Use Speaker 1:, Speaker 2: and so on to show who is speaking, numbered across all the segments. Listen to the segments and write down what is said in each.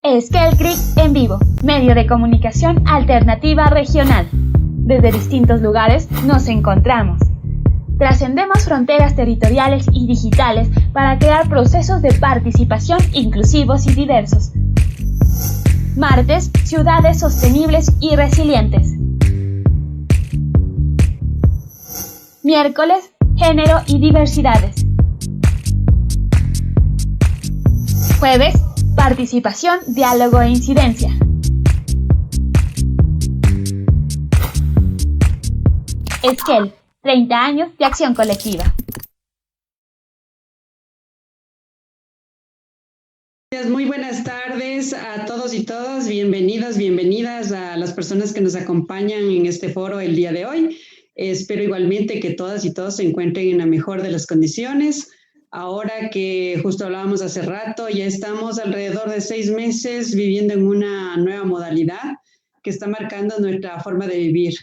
Speaker 1: Esquel Creek en vivo, medio de comunicación alternativa regional. Desde distintos lugares nos encontramos. Trascendemos fronteras territoriales y digitales para crear procesos de participación inclusivos y diversos. Martes, ciudades sostenibles y resilientes. Miércoles, género y diversidades. Jueves, participación, diálogo e incidencia. Esquel, 30 años de acción colectiva.
Speaker 2: Muy buenas tardes a todos y todas. Bienvenidos, bienvenidas a las personas que nos acompañan en este foro el día de hoy. Espero igualmente que todas y todos se encuentren en la mejor de las condiciones. Ahora que justo hablábamos hace rato, ya estamos alrededor de 6 meses viviendo en una nueva modalidad que está marcando nuestra forma de vivir,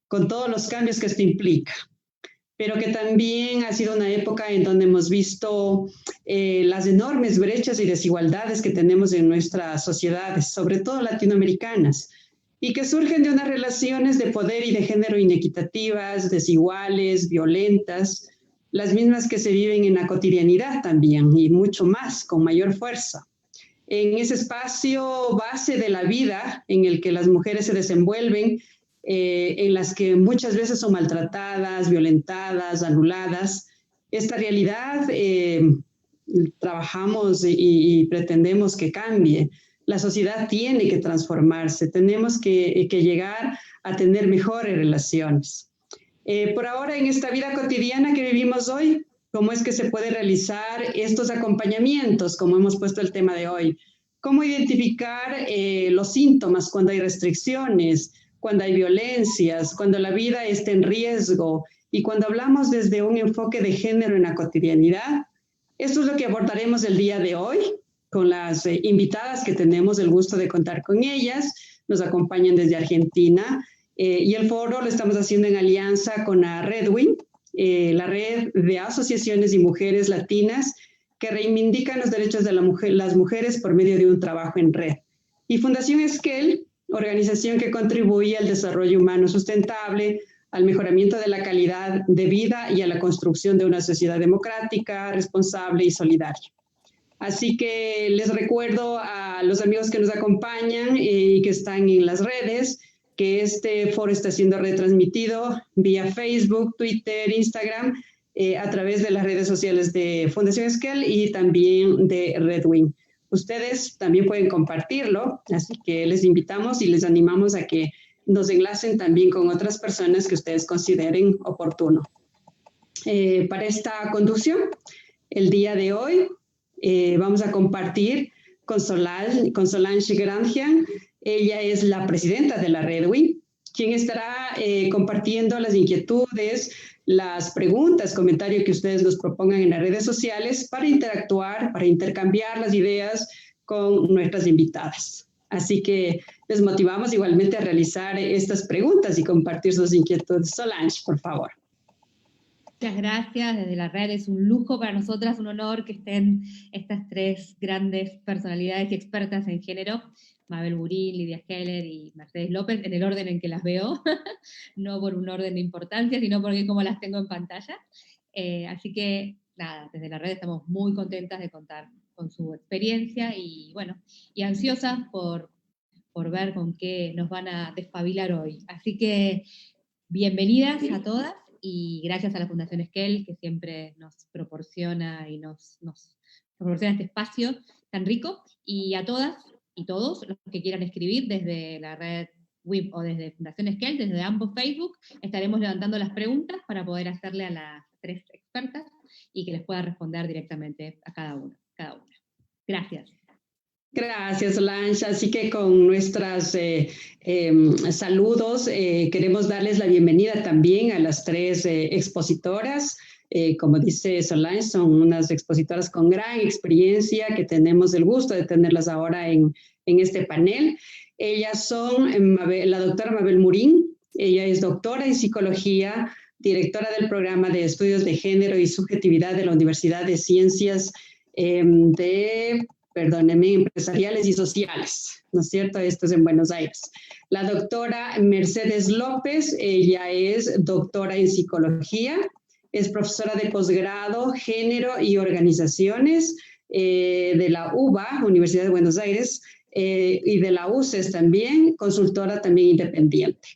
Speaker 2: con todos los cambios que esto implica, pero que también ha sido una época en donde hemos visto las enormes brechas y desigualdades que tenemos en nuestras sociedades, sobre todo latinoamericanas, y que surgen de unas relaciones de poder y de género inequitativas, desiguales, violentas, las mismas que se viven en la cotidianidad también, y mucho más, con mayor fuerza. En ese espacio base de la vida en el que las mujeres se desenvuelven, en las que muchas veces son maltratadas, violentadas, anuladas, esta realidad trabajamos y pretendemos que cambie. La sociedad tiene que transformarse, tenemos que llegar a tener mejores relaciones. Por ahora, en esta vida cotidiana que vivimos hoy, ¿cómo es que se puede realizar estos acompañamientos, como hemos puesto el tema de hoy? ¿Cómo identificar los síntomas cuando hay restricciones, cuando hay violencias, cuando la vida está en riesgo y cuando hablamos desde un enfoque de género en la cotidianidad? Esto es lo que abordaremos el día de hoy con las invitadas que tenemos el gusto de contar con ellas. Nos acompañan desde Argentina. Y el foro lo estamos haciendo en alianza con la Redwin, la red de asociaciones y mujeres latinas que reivindican los derechos de las mujeres por medio de un trabajo en red. Y Fundación Esquel, organización que contribuye al desarrollo humano sustentable, al mejoramiento de la calidad de vida y a la construcción de una sociedad democrática, responsable y solidaria. Así que les recuerdo a los amigos que nos acompañan y que están en las redes, que este foro está siendo retransmitido vía Facebook, Twitter, Instagram, a través de las redes sociales de Fundación Esquel y también de Redwin. Ustedes también pueden compartirlo, así que les invitamos y les animamos a que nos enlacen también con otras personas que ustedes consideren oportuno. Para esta conducción, el día de hoy vamos a compartir con Solange Grangian. Ella es la presidenta de la Redwin, quien estará compartiendo las inquietudes, las preguntas, comentarios que ustedes nos propongan en las redes sociales para interactuar, para intercambiar las ideas con nuestras invitadas. Así que les motivamos igualmente a realizar estas preguntas y compartir sus inquietudes. Solange, por favor.
Speaker 3: Muchas gracias, desde la red es un lujo para nosotras, un honor que estén estas 3 grandes personalidades y expertas en género, Mabel Burín, Lidia Heller y Mercedes López, en el orden en que las veo, no por un orden de importancia, sino porque como las tengo en pantalla. Así que, nada, desde la red estamos muy contentas de contar con su experiencia y, bueno, y ansiosas por ver con qué nos van a despabilar hoy. Así que, bienvenidas a todas. Y gracias a la Fundación Esquel, que siempre nos proporciona y nos proporciona este espacio tan rico, y a todas y todos los que quieran escribir desde la red WIP o desde Fundación Esquel, desde ambos Facebook, estaremos levantando las preguntas para poder hacerle a las 3 expertas y que les pueda responder directamente a cada una. Gracias.
Speaker 2: Gracias, Solange. Así que con nuestros saludos queremos darles la bienvenida también a las 3 expositoras. Como dice Solange, son unas expositoras con gran experiencia que tenemos el gusto de tenerlas ahora en este panel. Ellas son la doctora Mabel Burín. Ella es doctora en psicología, directora del programa de estudios de género y subjetividad de la Universidad de Ciencias de perdónenme, empresariales y sociales, ¿no es cierto? Esto es en Buenos Aires. La doctora Mercedes López, ella es doctora en psicología, es profesora de posgrado, género y organizaciones de la UBA, Universidad de Buenos Aires, y de la UCES también, consultora también independiente.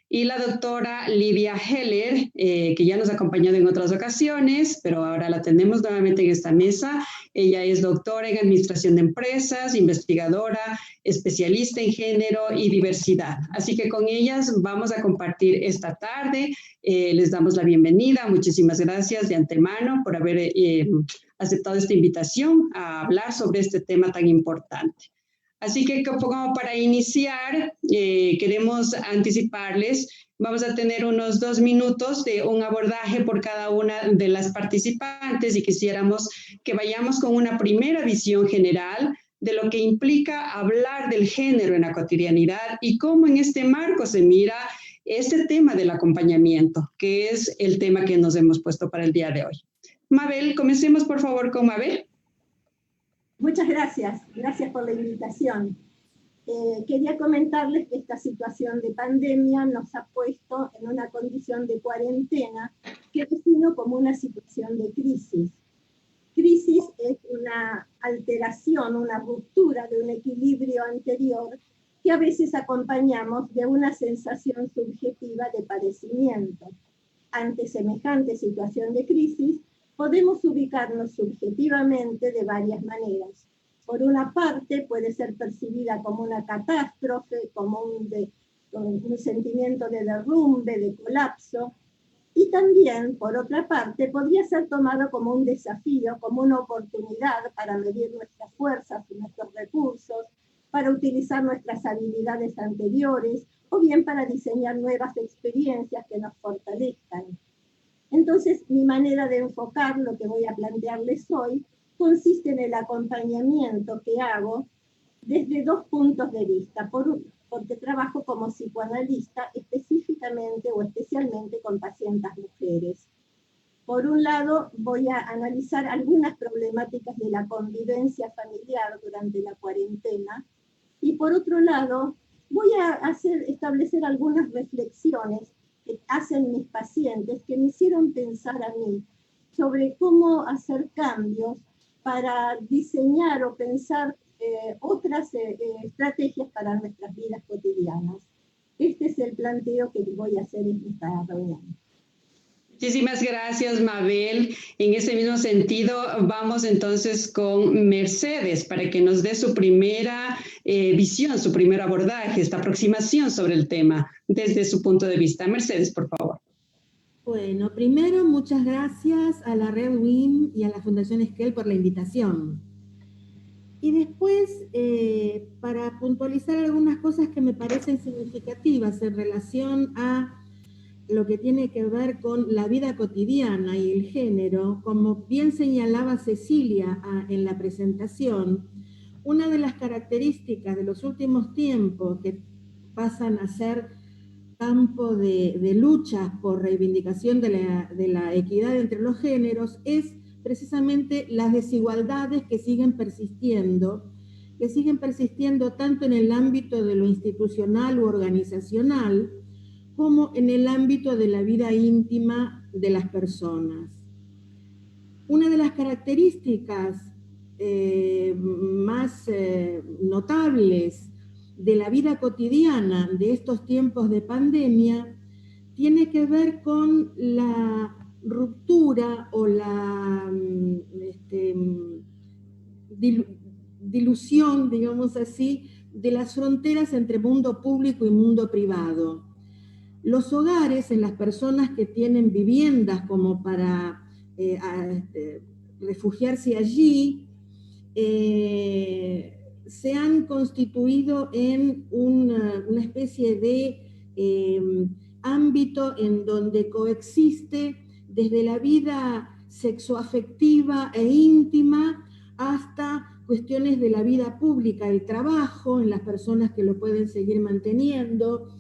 Speaker 2: Y la doctora Lidia Heller, que ya nos ha acompañado en otras ocasiones, pero ahora la tenemos nuevamente en esta mesa. Ella es doctora en Administración de Empresas, investigadora, especialista en género y diversidad. Así que con ellas vamos a compartir esta tarde. Les damos la bienvenida. Muchísimas gracias de antemano por haber aceptado esta invitación a hablar sobre este tema tan importante. Así que como para iniciar, queremos anticiparles, vamos a tener unos 2 minutos de un abordaje por cada una de las participantes y quisiéramos que vayamos con una primera visión general de lo que implica hablar del género en la cotidianidad y cómo en este marco se mira este tema del acompañamiento, que es el tema que nos hemos puesto para el día de hoy. Mabel, comencemos por favor con Mabel.
Speaker 4: Muchas gracias, gracias por la invitación. Quería comentarles que esta situación de pandemia nos ha puesto en una condición de cuarentena que defino como una situación de crisis. Crisis es una alteración, una ruptura de un equilibrio anterior que a veces acompañamos de una sensación subjetiva de padecimiento. Ante semejante situación de crisis, podemos ubicarnos subjetivamente de varias maneras. Por una parte, puede ser percibida como una catástrofe, como un sentimiento de derrumbe, de colapso, y también, por otra parte, podría ser tomado como un desafío, como una oportunidad para medir nuestras fuerzas y nuestros recursos, para utilizar nuestras habilidades anteriores, o bien para diseñar nuevas experiencias que nos fortalezcan. Entonces, mi manera de enfocar lo que voy a plantearles hoy consiste en el acompañamiento que hago desde 2 puntos de vista, porque trabajo como psicoanalista específicamente o especialmente con pacientes mujeres. Por un lado, voy a analizar algunas problemáticas de la convivencia familiar durante la cuarentena, y por otro lado, voy a establecer algunas reflexiones que hacen mis pacientes, que me hicieron pensar a mí sobre cómo hacer cambios para diseñar o pensar otras estrategias para nuestras vidas cotidianas. Este es el planteo que voy a hacer en esta reunión.
Speaker 2: Muchísimas gracias, Mabel. En ese mismo sentido, vamos entonces con Mercedes para que nos dé su primera visión, su primer abordaje, esta aproximación sobre el tema desde su punto de vista. Mercedes, por favor.
Speaker 5: Bueno, primero, muchas gracias a la Red WIM y a la Fundación Esquel por la invitación. Y después, para puntualizar algunas cosas que me parecen significativas en relación a lo que tiene que ver con la vida cotidiana y el género, como bien señalaba Cecilia en la presentación, una de las características de los últimos tiempos que pasan a ser campo de luchas por reivindicación de la equidad entre los géneros es precisamente las desigualdades que siguen persistiendo tanto en el ámbito de lo institucional u organizacional, como en el ámbito de la vida íntima de las personas. Una de las características más notables de la vida cotidiana de estos tiempos de pandemia tiene que ver con la ruptura o la dilución, digamos así, de las fronteras entre mundo público y mundo privado. Los hogares, en las personas que tienen viviendas como para refugiarse allí, se han constituido en una especie de ámbito en donde coexiste desde la vida sexoafectiva e íntima hasta cuestiones de la vida pública, el trabajo, en las personas que lo pueden seguir manteniendo,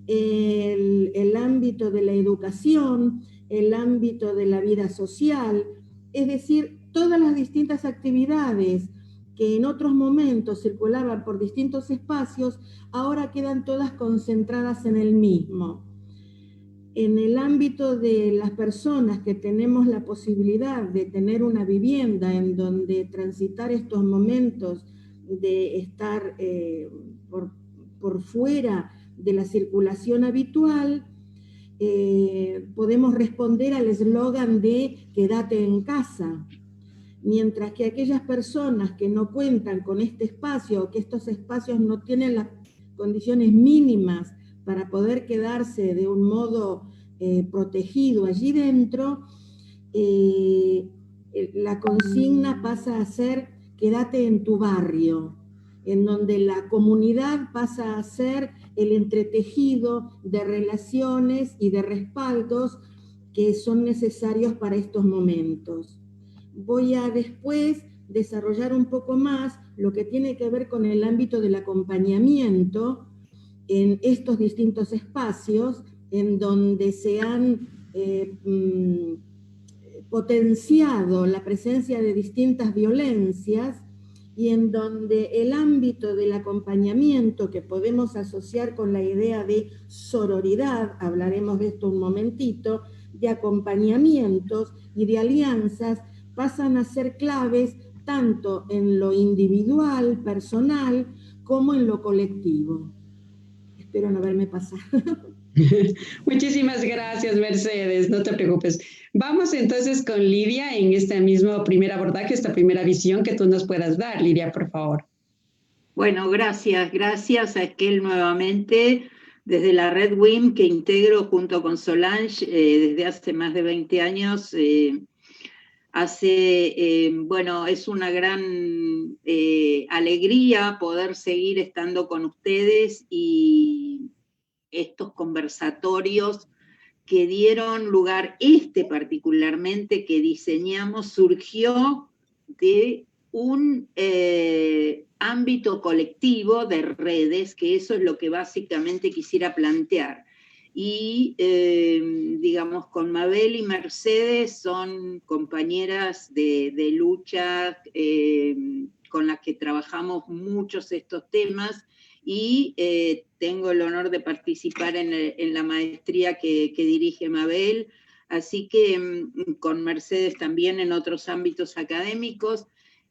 Speaker 5: el ámbito de la educación, el ámbito de la vida social, es decir, todas las distintas actividades que en otros momentos circulaban por distintos espacios, ahora quedan todas concentradas en el mismo. En el ámbito de las personas que tenemos la posibilidad de tener una vivienda en donde transitar estos momentos de estar por fuera de la circulación habitual, podemos responder al eslogan de quédate en casa. Mientras que aquellas personas que no cuentan con este espacio, o que estos espacios no tienen las condiciones mínimas para poder quedarse de un modo protegido allí dentro, la consigna pasa a ser quédate en tu barrio, en donde la comunidad pasa a ser el entretejido de relaciones y de respaldos que son necesarios para estos momentos. Voy a después desarrollar un poco más lo que tiene que ver con el ámbito del acompañamiento en estos distintos espacios en donde se han potenciado la presencia de distintas violencias y en donde el ámbito del acompañamiento que podemos asociar con la idea de sororidad, hablaremos de esto un momentito, de acompañamientos y de alianzas, pasan a ser claves tanto en lo individual, personal, como en lo colectivo. Espero no verme pasar.
Speaker 2: Muchísimas gracias, Mercedes, no te preocupes. Vamos entonces con Lidia en este mismo primer abordaje, esta primera visión que tú nos puedas dar, Lidia, por favor.
Speaker 6: Bueno, gracias a Esquel nuevamente, desde la Red WIM que integro junto con Solange desde hace más de 20 años. Bueno, es una gran alegría poder seguir estando con ustedes y estos conversatorios que dieron lugar, particularmente que diseñamos, surgió de un ámbito colectivo de redes, que eso es lo que básicamente quisiera plantear. Y, digamos, con Mabel y Mercedes son compañeras de lucha con las que trabajamos muchos estos temas, y tengo el honor de participar en la maestría que dirige Mabel, así que con Mercedes también en otros ámbitos académicos,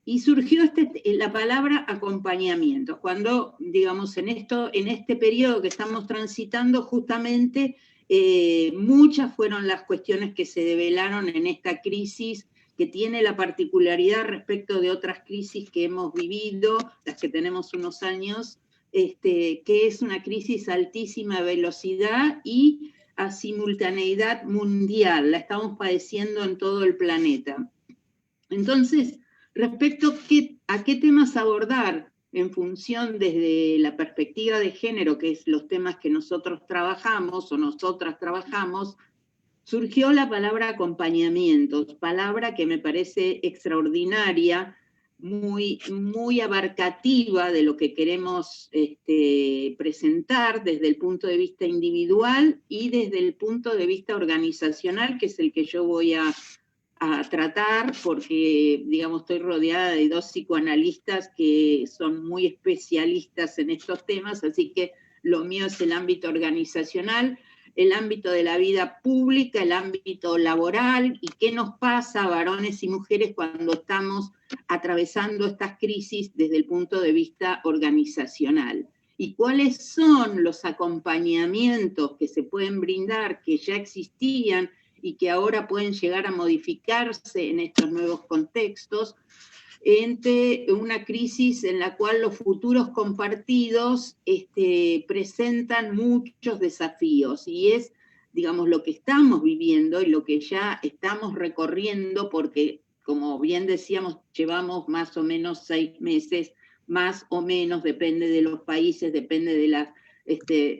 Speaker 6: y surgió la palabra acompañamiento, cuando, digamos, en este periodo que estamos transitando, justamente muchas fueron las cuestiones que se develaron en esta crisis, que tiene la particularidad respecto de otras crisis que hemos vivido, las que tenemos unos años, que es una crisis a altísima velocidad y a simultaneidad mundial, la estamos padeciendo en todo el planeta. Entonces, respecto a qué temas abordar en función desde la perspectiva de género, que es los temas que nosotros trabajamos o nosotras trabajamos, surgió la palabra acompañamiento, palabra que me parece extraordinaria, muy, muy abarcativa de lo que queremos presentar desde el punto de vista individual y desde el punto de vista organizacional, que es el que yo voy a tratar, porque, digamos, estoy rodeada de dos psicoanalistas que son muy especialistas en estos temas, así que lo mío es el ámbito organizacional, el ámbito de la vida pública, el ámbito laboral, y qué nos pasa a varones y mujeres cuando estamos atravesando estas crisis desde el punto de vista organizacional. Y cuáles son los acompañamientos que se pueden brindar, que ya existían y que ahora pueden llegar a modificarse en estos nuevos contextos, entre una crisis en la cual los futuros compartidos presentan muchos desafíos, y es, digamos, lo que estamos viviendo y lo que ya estamos recorriendo, porque, como bien decíamos, llevamos más o menos 6 meses, más o menos, depende de los países, depende de las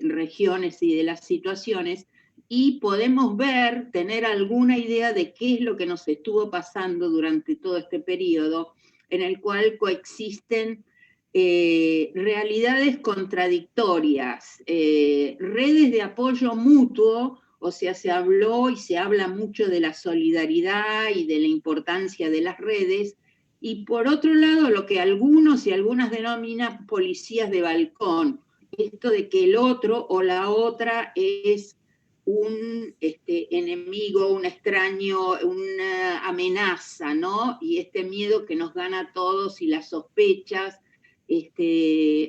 Speaker 6: regiones y de las situaciones, y podemos tener alguna idea de qué es lo que nos estuvo pasando durante todo este periodo, en el cual coexisten realidades contradictorias, redes de apoyo mutuo, o sea, se habló y se habla mucho de la solidaridad y de la importancia de las redes, Y por otro lado, lo que algunos y algunas denominan policías de balcón, esto de que el otro o la otra es un enemigo, un extraño, una amenaza, ¿no? Y este miedo que nos gana a todos y las sospechas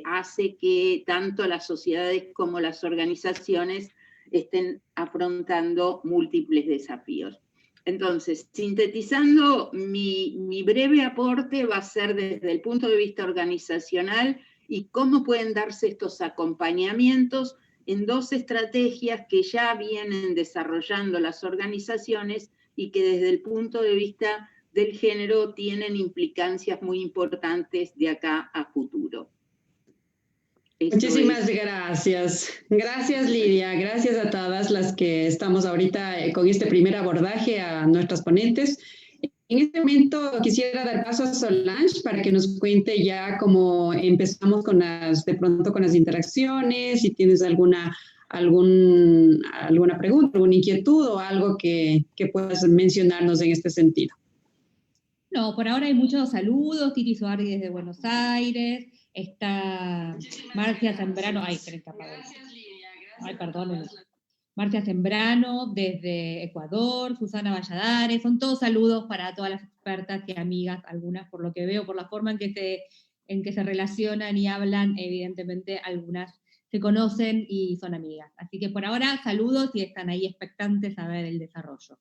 Speaker 6: hace que tanto las sociedades como las organizaciones estén afrontando múltiples desafíos. Entonces, sintetizando, mi breve aporte va a ser desde el punto de vista organizacional y cómo pueden darse estos acompañamientos en dos estrategias que ya vienen desarrollando las organizaciones y que desde el punto de vista del género tienen implicancias muy importantes de acá a futuro.
Speaker 2: Muchísimas gracias. Gracias, Lidia. Gracias a todas las que estamos ahorita con este primer abordaje a nuestras ponentes. En este momento quisiera dar paso a Solange para que nos cuente ya cómo empezamos de pronto con las interacciones, si tienes alguna pregunta, alguna inquietud o algo que puedas mencionarnos en este sentido.
Speaker 3: No, por ahora hay muchos saludos. Titi Soardi desde Buenos Aires. Está Marcia Zambrano. Ay, perdón. Marcia Zambrano desde Ecuador. Susana Valladares. Son todos saludos para todas las expertas y amigas, algunas por lo que veo, por la forma en que se relacionan y hablan. Evidentemente, algunas se conocen y son amigas. Así que por ahora, saludos y están ahí expectantes a ver el desarrollo.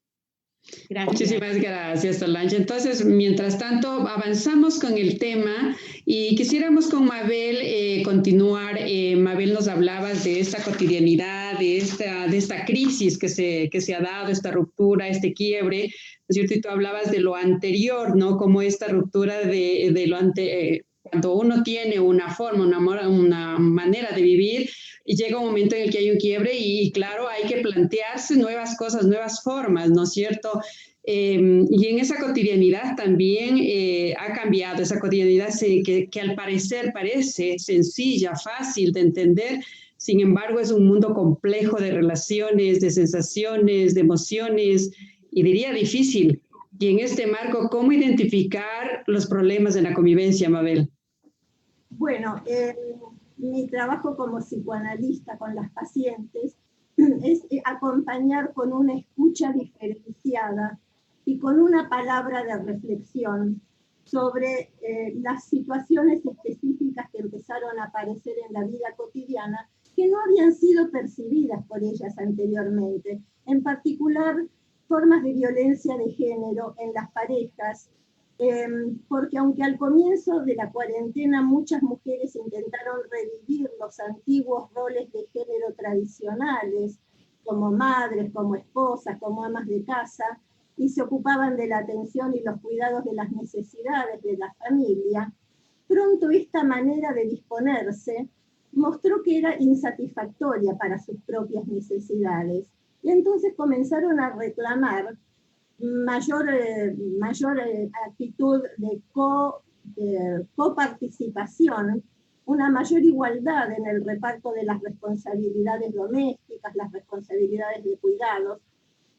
Speaker 3: Gracias.
Speaker 2: Muchísimas gracias, Solange. Entonces, mientras tanto, avanzamos con el tema y quisiéramos con Mabel continuar. Mabel, nos hablabas de esta cotidianidad, de esta crisis que se ha dado, esta ruptura, este quiebre, ¿no es cierto? Y tú hablabas de lo anterior, ¿no? Como esta ruptura de lo anterior. Cuando uno tiene una forma, una manera de vivir, y llega un momento en el que hay un quiebre y claro, hay que plantearse nuevas cosas, nuevas formas, ¿no es cierto? Y en esa cotidianidad también ha cambiado, esa cotidianidad que al parecer parece sencilla, fácil de entender, sin embargo es un mundo complejo de relaciones, de sensaciones, de emociones, y diría difícil. Y en este marco, ¿cómo identificar los problemas de la convivencia, Mabel?
Speaker 4: Bueno, mi trabajo como psicoanalista con las pacientes es acompañar con una escucha diferenciada y con una palabra de reflexión sobre las situaciones específicas que empezaron a aparecer en la vida cotidiana que no habían sido percibidas por ellas anteriormente. En particular, formas de violencia de género en las parejas, porque aunque al comienzo de la cuarentena muchas mujeres intentaron revivir los antiguos roles de género tradicionales, como madres, como esposas, como amas de casa, y se ocupaban de la atención y los cuidados de las necesidades de la familia, pronto esta manera de disponerse mostró que era insatisfactoria para sus propias necesidades. Y entonces comenzaron a reclamar mayor actitud de coparticipación, una mayor igualdad en el reparto de las responsabilidades domésticas, las responsabilidades de cuidados.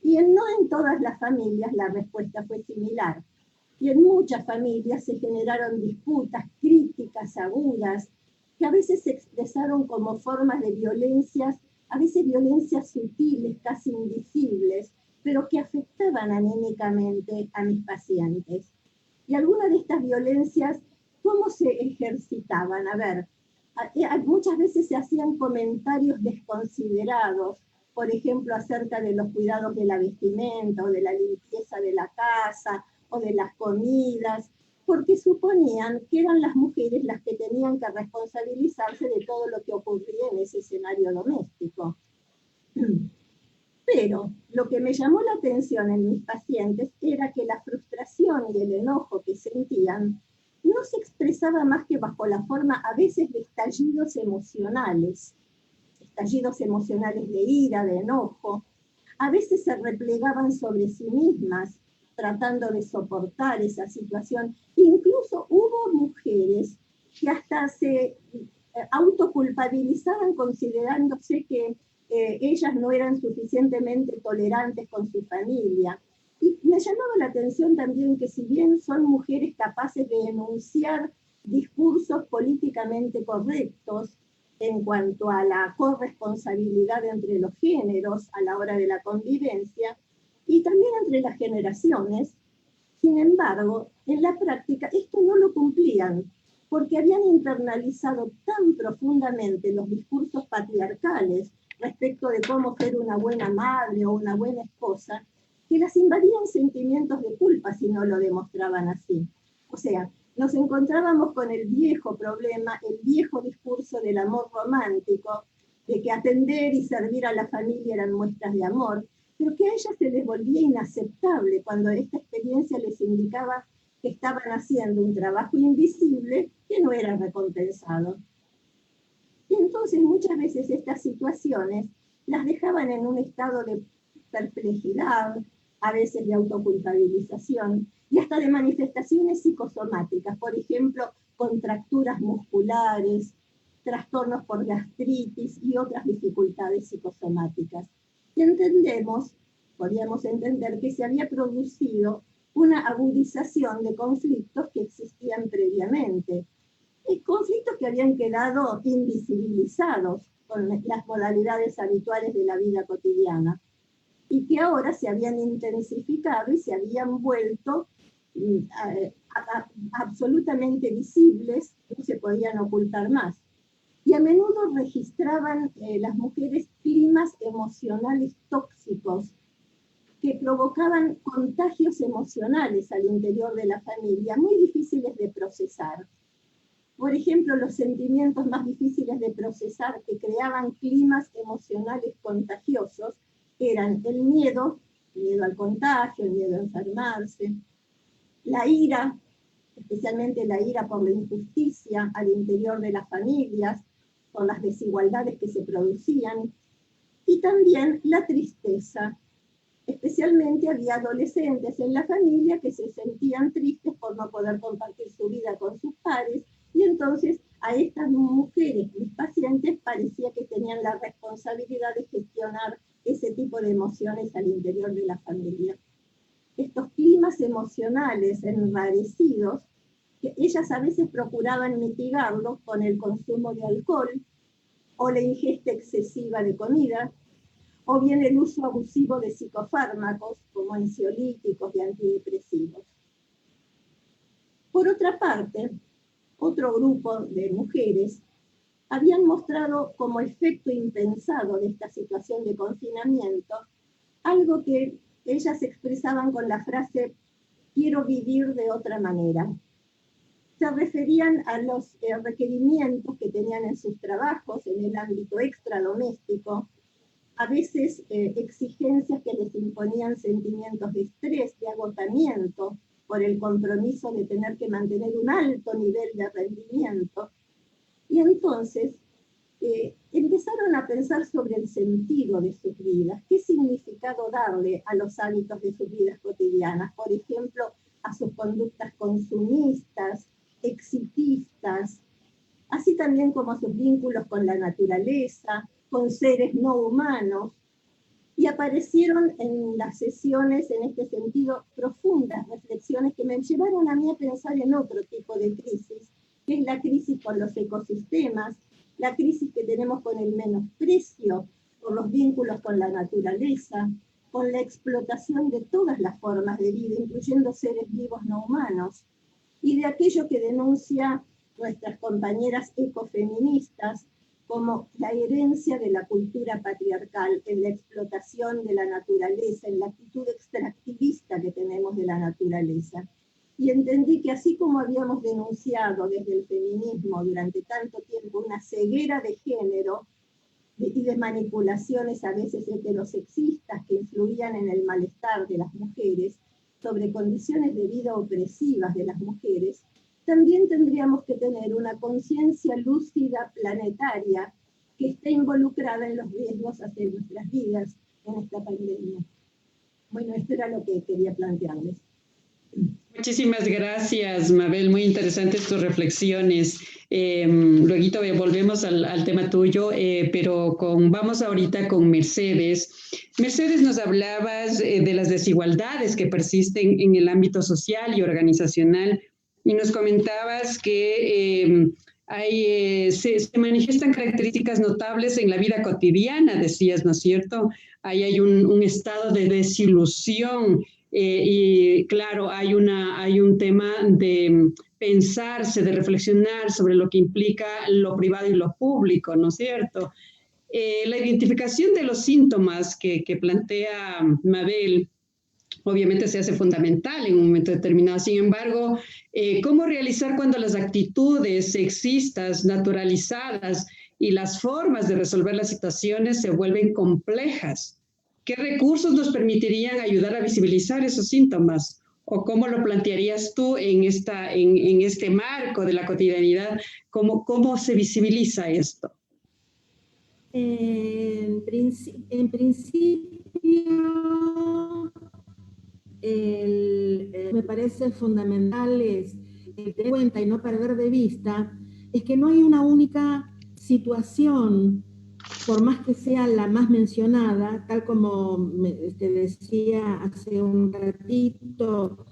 Speaker 4: Y no en todas las familias la respuesta fue similar. Y en muchas familias se generaron disputas, críticas agudas, que a veces se expresaron como formas de violencias, a veces violencias sutiles, casi invisibles, pero que afectaban anímicamente a mis pacientes. Y algunas de estas violencias, ¿cómo se ejercitaban? A ver, muchas veces se hacían comentarios desconsiderados, por ejemplo, acerca de los cuidados de la vestimenta, o de la limpieza de la casa, o de las comidas, porque suponían que eran las mujeres las que tenían que responsabilizarse de todo lo que ocurría en ese escenario doméstico. Pero lo que me llamó la atención en mis pacientes era que la frustración y el enojo que sentían no se expresaba más que bajo la forma a veces de estallidos emocionales de ira, de enojo. A veces se replegaban sobre sí mismas, tratando de soportar esa situación. Incluso hubo mujeres que hasta se autoculpabilizaban considerándose que ellas no eran suficientemente tolerantes con su familia. Y me llamaba la atención también que si bien son mujeres capaces de enunciar discursos políticamente correctos en cuanto a la corresponsabilidad entre los géneros a la hora de la convivencia y también entre las generaciones, sin embargo, en la práctica esto no lo cumplían, porque habían internalizado tan profundamente los discursos patriarcales respecto de cómo ser una buena madre o una buena esposa, que las invadían sentimientos de culpa si no lo demostraban así. O sea, nos encontrábamos con el viejo problema, el viejo discurso del amor romántico, de que atender y servir a la familia eran muestras de amor, pero que a ellas se les volvía inaceptable cuando esta experiencia les indicaba que estaban haciendo un trabajo invisible que no era recompensado. Y entonces muchas veces estas situaciones las dejaban en un estado de perplejidad, a veces de autoculpabilización, y hasta de manifestaciones psicosomáticas, por ejemplo, contracturas musculares, trastornos por gastritis y otras dificultades psicosomáticas. Y podríamos entender que se había producido una agudización de conflictos que existían previamente, y conflictos que habían quedado invisibilizados con las modalidades habituales de la vida cotidiana, y que ahora se habían intensificado y se habían vuelto absolutamente visibles, no se podían ocultar más. Y a menudo registraban las mujeres climas emocionales tóxicos que provocaban contagios emocionales al interior de la familia, muy difíciles de procesar. Por ejemplo, los sentimientos más difíciles de procesar que creaban climas emocionales contagiosos eran el miedo al contagio, el miedo a enfermarse, la ira, especialmente la ira por la injusticia al interior de las familias, por las desigualdades que se producían, y también la tristeza. Especialmente había adolescentes en la familia que se sentían tristes por no poder compartir su vida con sus pares, y entonces a estas mujeres, mis pacientes, parecía que tenían la responsabilidad de gestionar ese tipo de emociones al interior de la familia. Estos climas emocionales enrarecidos, que ellas a veces procuraban mitigarlos con el consumo de alcohol, o la ingesta excesiva de comida, o bien el uso abusivo de psicofármacos como ansiolíticos y antidepresivos. Por otra parte, otro grupo de mujeres habían mostrado como efecto impensado de esta situación de confinamiento algo que ellas expresaban con la frase «quiero vivir de otra manera». Se referían a los requerimientos que tenían en sus trabajos, en el ámbito extradoméstico, a veces exigencias que les imponían sentimientos de estrés, de agotamiento, por el compromiso de tener que mantener un alto nivel de rendimiento. Y entonces empezaron a pensar sobre el sentido de sus vidas, qué significado darle a los hábitos de sus vidas cotidianas, por ejemplo, a sus conductas consumistas, exitistas, así también como a sus vínculos con la naturaleza, con seres no humanos. Y aparecieron en las sesiones, en este sentido, profundas reflexiones que me llevaron a mí a pensar en otro tipo de crisis, que es la crisis con los ecosistemas, la crisis que tenemos con el menosprecio por los vínculos con la naturaleza, con la explotación de todas las formas de vida, incluyendo seres vivos no humanos, y de aquello que denuncia nuestras compañeras ecofeministas como la herencia de la cultura patriarcal en la explotación de la naturaleza, en la actitud extractivista que tenemos de la naturaleza. Y entendí que así como habíamos denunciado desde el feminismo durante tanto tiempo una ceguera de género y de manipulaciones a veces heterosexistas que influían en el malestar de las mujeres, sobre condiciones de vida opresivas de las mujeres, también tendríamos que tener una conciencia lúcida planetaria que esté involucrada en los riesgos hacia nuestras vidas en esta pandemia. Bueno, esto era lo que quería plantearles.
Speaker 2: Muchísimas gracias, Mabel. Muy interesantes tus reflexiones. Luego volvemos al tema tuyo, pero vamos ahorita con Mercedes. Mercedes, nos hablabas de las desigualdades que persisten en el ámbito social y organizacional y nos comentabas que se manifiestan características notables en la vida cotidiana, decías, ¿no es cierto? Ahí hay un estado de desilusión y claro, hay un tema de pensarse, de reflexionar sobre lo que implica lo privado y lo público, ¿no es cierto? La identificación de los síntomas que plantea Mabel obviamente se hace fundamental en un momento determinado. Sin embargo, ¿cómo realizar cuando las actitudes sexistas, naturalizadas y las formas de resolver las situaciones se vuelven complejas? ¿Qué recursos nos permitirían ayudar a visibilizar esos síntomas? ¿O cómo lo plantearías tú en este marco de la cotidianidad? ¿Cómo se visibiliza esto?
Speaker 5: En principio, me parece fundamental tener en cuenta y no perder de vista, es que no hay una única situación, por más que sea la más mencionada, tal como decía hace un ratito,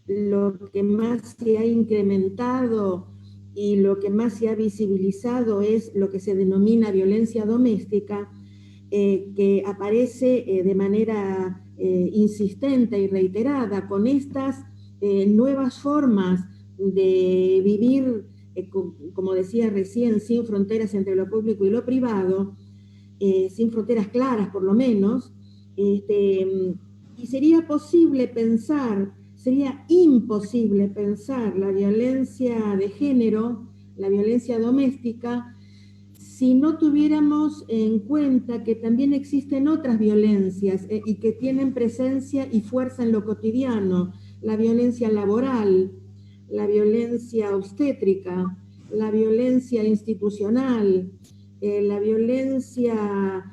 Speaker 5: lo que más se ha incrementado y lo que más se ha visibilizado es lo que se denomina violencia doméstica, que aparece de manera insistente y reiterada con estas nuevas formas de vivir, como decía recién, sin fronteras entre lo público y lo privado, sin fronteras claras por lo menos, y sería imposible pensar la violencia de género, la violencia doméstica, si no tuviéramos en cuenta que también existen otras violencias y que tienen presencia y fuerza en lo cotidiano: la violencia laboral, la violencia obstétrica, la violencia institucional, la violencia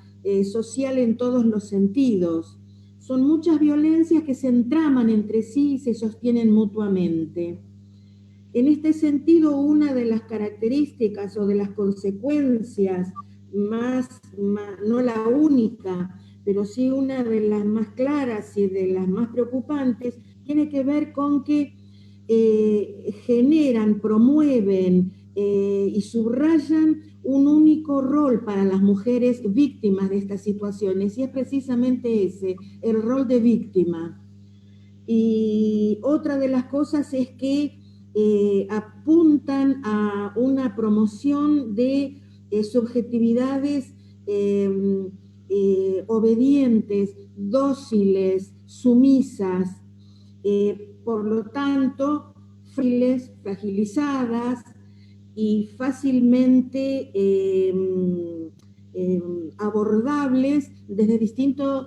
Speaker 5: social en todos los sentidos. Son muchas violencias que se entraman entre sí y se sostienen mutuamente. En este sentido, una de las características o de las consecuencias no la única, pero sí una de las más claras y de las más preocupantes, tiene que ver con que generan, promueven y subrayan un único rol para las mujeres víctimas de estas situaciones, y es precisamente ese, el rol de víctima. Y otra de las cosas es que apuntan a una promoción de subjetividades obedientes, dóciles, sumisas, por lo tanto, frágiles, fragilizadas y fácilmente abordables desde distintos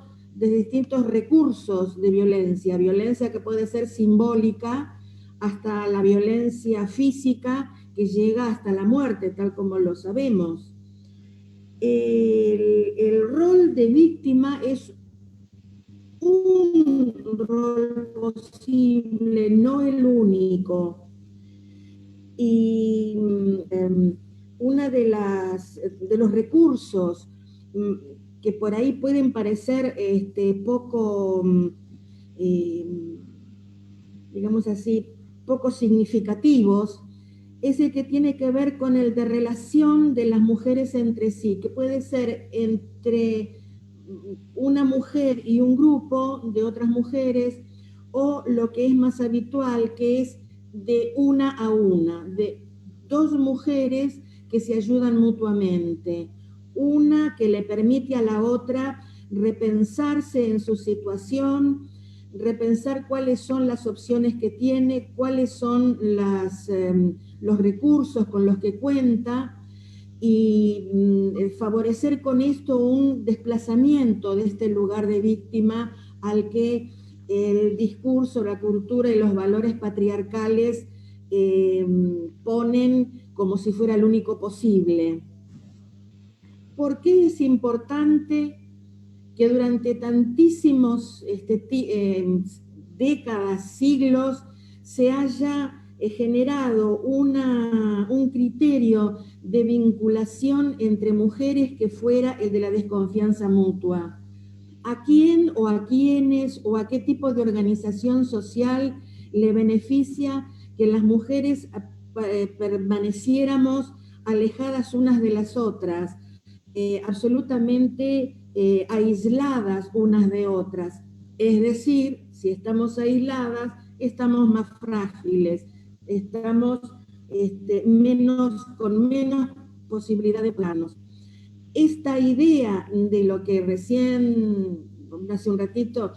Speaker 5: recursos de violencia que puede ser simbólica, hasta la violencia física que llega hasta la muerte, tal como lo sabemos. El rol de víctima es un rol posible, no el único. Y una de los recursos que por ahí pueden parecer poco, digamos así, poco significativos, es el que tiene que ver con el de relación de las mujeres entre sí, que puede ser entre una mujer y un grupo de otras mujeres, o lo que es más habitual, que es de una a una, de dos mujeres que se ayudan mutuamente, una que le permite a la otra repensarse en su situación, repensar cuáles son las opciones que tiene, cuáles son los recursos con los que cuenta, y favorecer con esto un desplazamiento de este lugar de víctima al que el discurso, la cultura y los valores patriarcales ponen como si fuera el único posible. ¿Por qué es importante que durante tantísimos décadas, siglos, se haya generado un criterio criterio de vinculación entre mujeres que fuera el de la desconfianza mutua. ¿A quién o a quiénes o a qué tipo de organización social le beneficia que las mujeres permaneciéramos alejadas unas de las otras, absolutamente aisladas unas de otras? Es decir, si estamos aisladas, estamos más frágiles, estamos con menos posibilidad de planos. Esta idea de lo que recién, hace un ratito,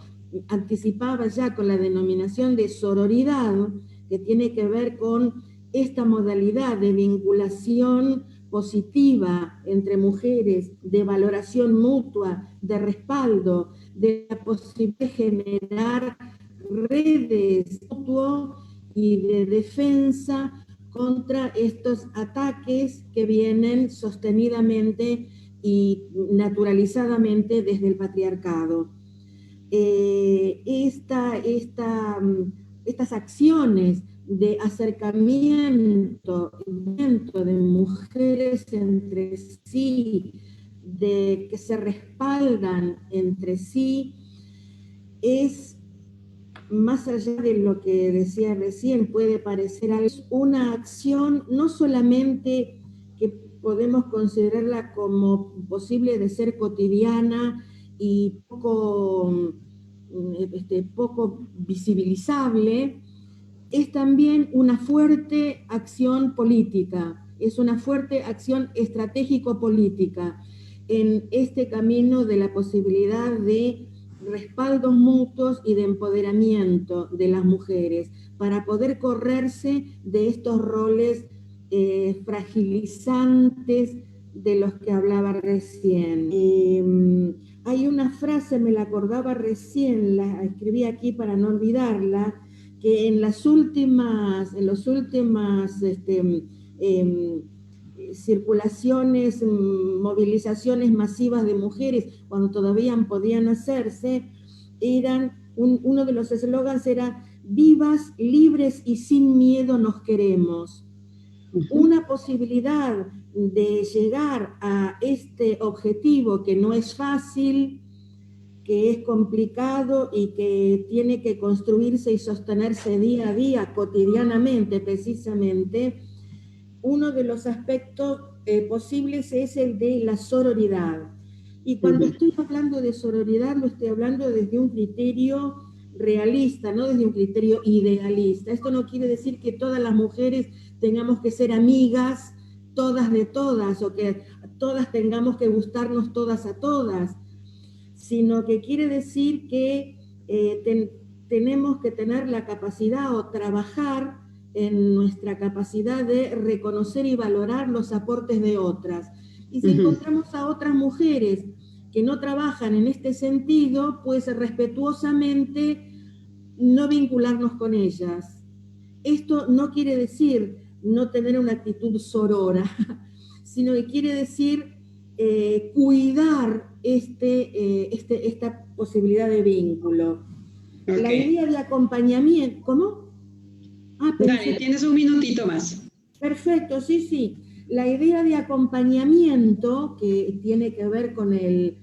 Speaker 5: anticipaba ya con la denominación de sororidad, que tiene que ver con esta modalidad de vinculación positiva entre mujeres, de valoración mutua, de respaldo, de la posibilidad de generar redes mutuas y de defensa contra estos ataques que vienen sostenidamente y naturalizadamente desde el patriarcado. Estas acciones de acercamiento de mujeres entre sí, de que se respaldan entre sí, es, más allá de lo que decía recién, puede parecer una acción no solamente que podemos considerarla como posible de ser cotidiana y poco visibilizable, es también una fuerte acción política, es una fuerte acción estratégico-política en este camino de la posibilidad de respaldos mutuos y de empoderamiento de las mujeres para poder correrse de estos roles fragilizantes de los que hablaba recién. Hay una frase, me la acordaba recién, la escribí aquí para no olvidarla, que en las últimas circulaciones, movilizaciones masivas de mujeres, cuando todavía podían hacerse, uno de los eslogans era: vivas, libres y sin miedo nos queremos. Una posibilidad de llegar a este objetivo que no es fácil, que es complicado y que tiene que construirse y sostenerse día a día, cotidianamente precisamente. Uno de los aspectos posibles es el de la sororidad. Y cuando estoy hablando de sororidad, lo estoy hablando desde un criterio realista, no desde un criterio idealista. Esto no quiere decir que todas las mujeres tengamos que ser amigas todas de todas, o que todas tengamos que gustarnos todas a todas, sino que quiere decir que tenemos que tener la capacidad o trabajar en nuestra capacidad de reconocer y valorar los aportes de otras. Y si encontramos a otras mujeres que no trabajan en este sentido, pues respetuosamente no vincularnos con ellas. Esto no quiere decir no tener una actitud sorora, sino que quiere decir cuidar esta posibilidad de vínculo. Okay. La idea de acompañamiento, ¿cómo?
Speaker 2: Dale, tienes un minutito más.
Speaker 5: Perfecto, sí. La idea de acompañamiento, que tiene que ver con el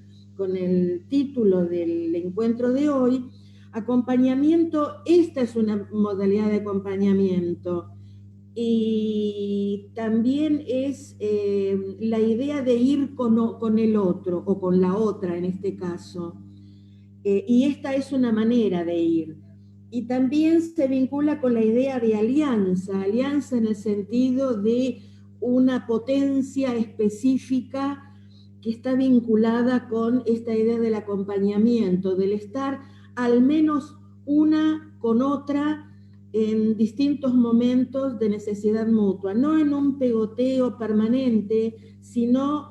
Speaker 5: título del encuentro de hoy, acompañamiento, esta es una modalidad de acompañamiento. Y también es la idea de ir con el otro, o con la otra en este caso. Y esta es una manera de ir. Y también se vincula con la idea de alianza en el sentido de una potencia específica que está vinculada con esta idea del acompañamiento, del estar al menos una con otra en distintos momentos de necesidad mutua, no en un pegoteo permanente, sino,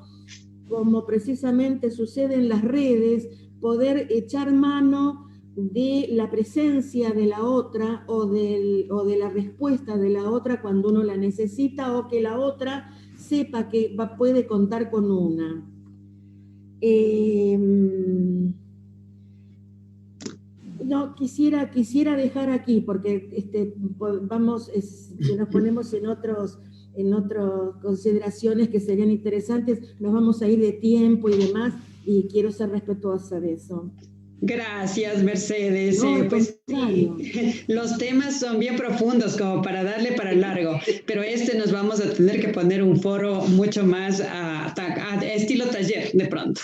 Speaker 5: como precisamente sucede en las redes, poder echar mano de la presencia de la otra o de la respuesta de la otra cuando uno la necesita, o que la otra sepa que puede contar con una. No, quisiera dejar aquí, porque si nos ponemos en en otras consideraciones que serían interesantes. Nos vamos a ir de tiempo y demás, y quiero ser respetuosa de eso.
Speaker 2: Gracias, Mercedes.
Speaker 5: No,
Speaker 2: Pues sí, los temas son bien profundos como para darle para largo, pero nos vamos a tener que poner un foro mucho más a estilo taller de pronto.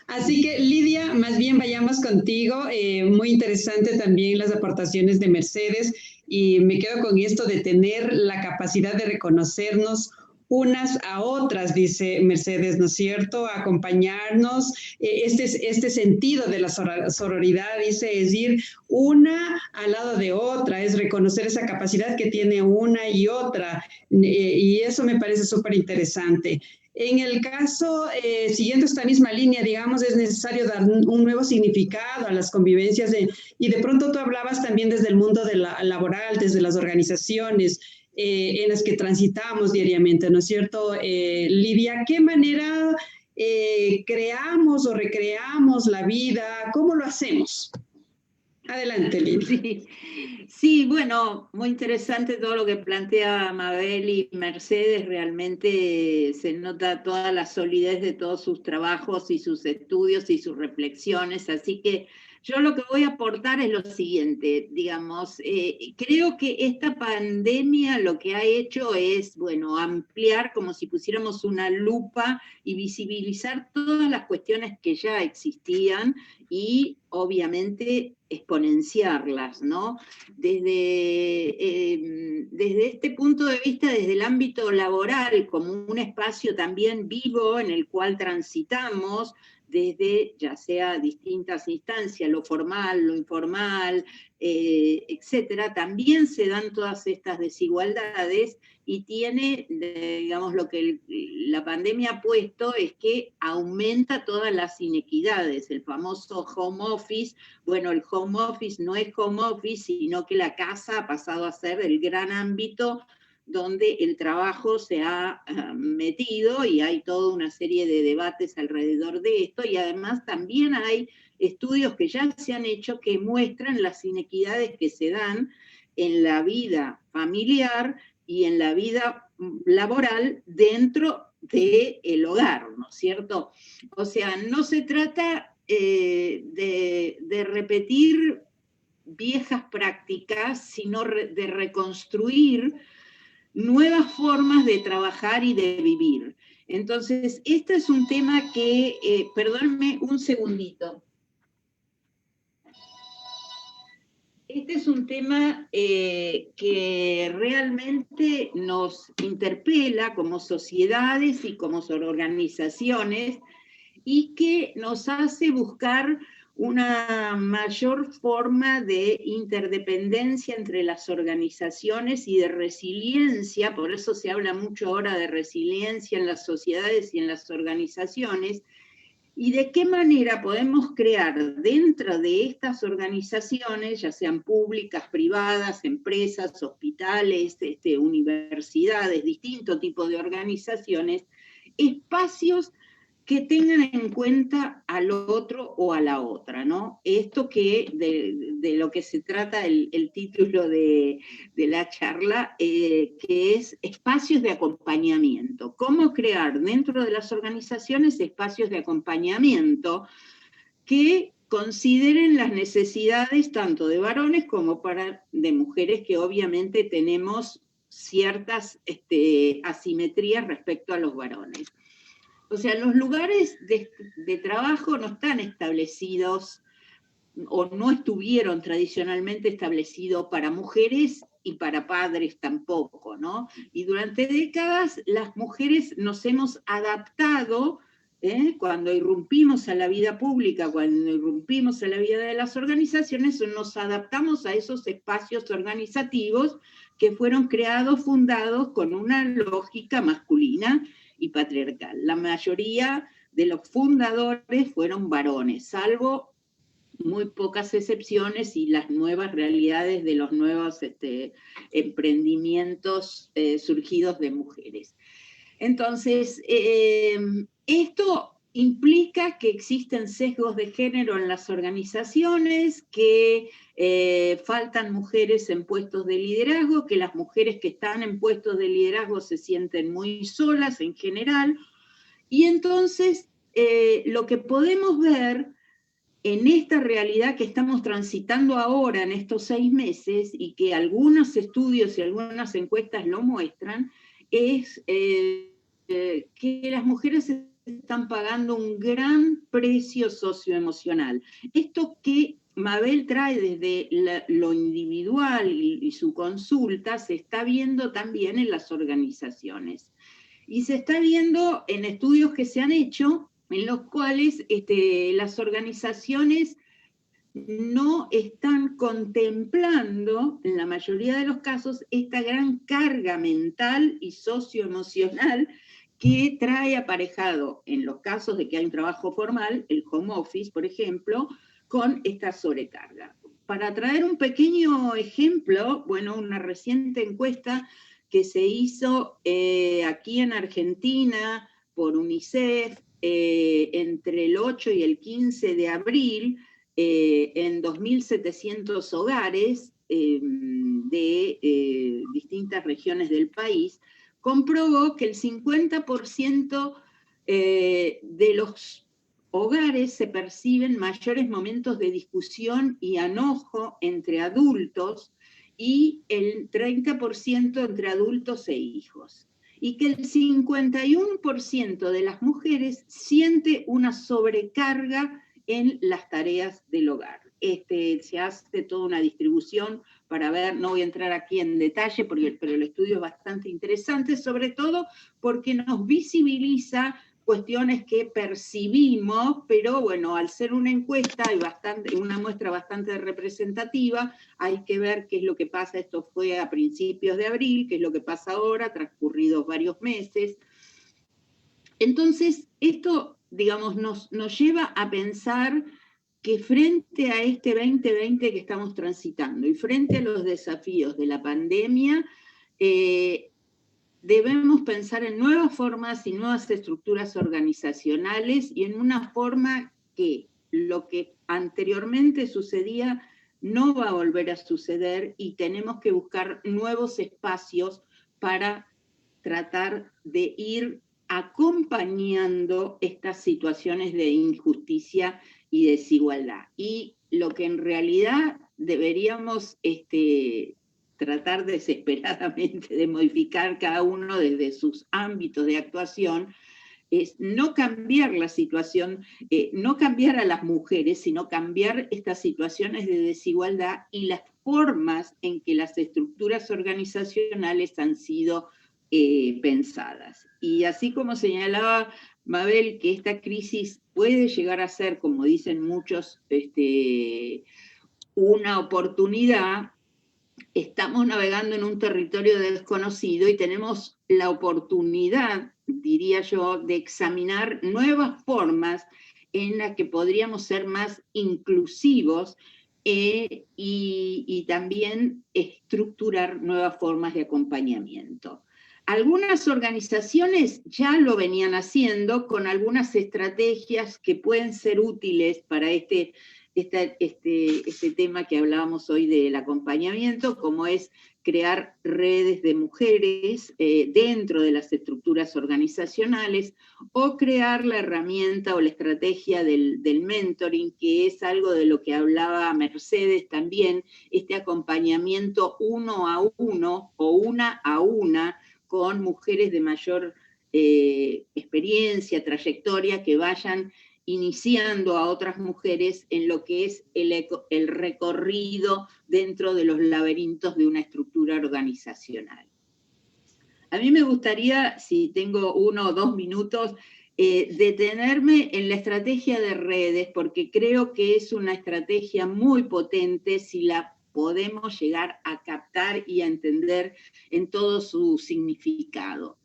Speaker 2: Así que, Lidia, más bien vayamos contigo. Muy interesante también las aportaciones de Mercedes, y me quedo con esto de tener la capacidad de reconocernos unas a otras, dice Mercedes, ¿no es cierto? Acompañarnos, este sentido de la sororidad, dice, es ir una al lado de otra, es reconocer esa capacidad que tiene una y otra, y eso me parece súper interesante. En el caso, siguiendo esta misma línea, digamos, es necesario dar un nuevo significado a las convivencias, y de pronto tú hablabas también desde el mundo de laboral, desde las organizaciones, en las que transitamos diariamente, ¿no es cierto? Lidia, ¿qué manera creamos o recreamos la vida? ¿Cómo lo hacemos? Adelante, Lidia.
Speaker 6: Sí, bueno, muy interesante todo lo que plantea Mabel y Mercedes. Realmente se nota toda la solidez de todos sus trabajos y sus estudios y sus reflexiones, así que yo lo que voy a aportar es lo siguiente, digamos, creo que esta pandemia lo que ha hecho es, bueno, ampliar como si pusiéramos una lupa y visibilizar todas las cuestiones que ya existían y obviamente exponenciarlas, ¿no? Desde este punto de vista, desde el ámbito laboral, como un espacio también vivo en el cual transitamos, desde ya sea distintas instancias, lo formal, lo informal, etcétera, también se dan todas estas desigualdades y tiene, digamos, lo que la pandemia ha puesto es que aumenta todas las inequidades, el famoso home office. Bueno, el home office no es home office, sino que la casa ha pasado a ser el gran ámbito donde el trabajo se ha metido, y hay toda una serie de debates alrededor de esto, y además también hay estudios que ya se han hecho que muestran las inequidades que se dan en la vida familiar y en la vida laboral dentro del hogar, ¿no es cierto? O sea, no se trata de repetir viejas prácticas, sino de reconstruir nuevas formas de trabajar y de vivir. Entonces, este es un tema que, perdónenme un segundito. Este es un tema que realmente nos interpela como sociedades y como organizaciones, y que nos hace buscar una mayor forma de interdependencia entre las organizaciones y de resiliencia. Por eso se habla mucho ahora de resiliencia en las sociedades y en las organizaciones, y de qué manera podemos crear dentro de estas organizaciones, ya sean públicas, privadas, empresas, hospitales, universidades, distintos tipos de organizaciones, espacios que tengan en cuenta al otro o a la otra, ¿no? Esto que de lo que se trata el título de la charla, que es espacios de acompañamiento. ¿Cómo crear dentro de las organizaciones espacios de acompañamiento que consideren las necesidades tanto de varones como de mujeres, que obviamente tenemos ciertas asimetrías respecto a los varones? O sea, los lugares de trabajo no están establecidos o no estuvieron tradicionalmente establecidos para mujeres y para padres tampoco, ¿no? Y durante décadas las mujeres nos hemos adaptado, cuando irrumpimos a la vida pública, cuando irrumpimos a la vida de las organizaciones, nos adaptamos a esos espacios organizativos que fueron creados, fundados con una lógica masculina y patriarcal. La mayoría de los fundadores fueron varones, salvo muy pocas excepciones y las nuevas realidades de los nuevos emprendimientos surgidos de mujeres. Entonces, esto implica que existen sesgos de género en las organizaciones, que faltan mujeres en puestos de liderazgo, que las mujeres que están en puestos de liderazgo se sienten muy solas en general, y entonces lo que podemos ver en esta realidad que estamos transitando ahora en estos 6 meses, y que algunos estudios y algunas encuestas lo muestran, es que las mujeres están pagando un gran precio socioemocional. Esto que Mabel trae desde lo individual y su consulta se está viendo también en las organizaciones. Y se está viendo en estudios que se han hecho, en los cuales las organizaciones no están contemplando, en la mayoría de los casos, esta gran carga mental y socioemocional que trae aparejado, en los casos de que hay un trabajo formal, el home office, por ejemplo, con esta sobrecarga. Para traer un pequeño ejemplo, bueno, una reciente encuesta que se hizo aquí en Argentina por UNICEF entre el 8 y el 15 de abril, en 2.700 hogares de distintas regiones del país, comprobó que el 50% de los hogares se perciben mayores momentos de discusión y enojo entre adultos, y el 30% entre adultos e hijos. Y que el 51% de las mujeres siente una sobrecarga en las tareas del hogar. Se hace toda una distribución para ver, no voy a entrar aquí en detalle, pero el estudio es bastante interesante, sobre todo porque nos visibiliza cuestiones que percibimos, pero bueno, al ser una encuesta y una muestra bastante representativa, hay que ver qué es lo que pasa. Esto fue a principios de abril, qué es lo que pasa ahora, transcurridos varios meses. Entonces, esto, digamos, nos lleva a pensar que frente a este 2020 que estamos transitando y frente a los desafíos de la pandemia, debemos pensar en nuevas formas y nuevas estructuras organizacionales, y en una forma que lo que anteriormente sucedía no va a volver a suceder, y tenemos que buscar nuevos espacios para tratar de ir acompañando estas situaciones de injusticia y desigualdad. Y lo que en realidad deberíamos tratar desesperadamente de modificar cada uno desde sus ámbitos de actuación es no cambiar la situación, no cambiar a las mujeres, sino cambiar estas situaciones de desigualdad y las formas en que las estructuras organizacionales han sido pensadas. Y así como señalaba Mabel, que esta crisis puede llegar a ser, como dicen muchos, una oportunidad, estamos navegando en un territorio desconocido y tenemos la oportunidad, diría yo, de examinar nuevas formas en las que podríamos ser más inclusivos y también estructurar nuevas formas de acompañamiento. Algunas organizaciones ya lo venían haciendo con algunas estrategias que pueden ser útiles para este tema que hablábamos hoy del acompañamiento, como es crear redes de mujeres dentro de las estructuras organizacionales, o crear la herramienta o la estrategia del mentoring, que es algo de lo que hablaba Mercedes también, este acompañamiento uno a uno o una a una con mujeres de mayor experiencia, trayectoria, que vayan iniciando a otras mujeres en lo que es el recorrido dentro de los laberintos de una estructura organizacional. A mí me gustaría, si tengo 1 o 2 minutos, detenerme en la estrategia de redes, porque creo que es una estrategia muy potente si la podemos llegar a captar y a entender en todo su significado.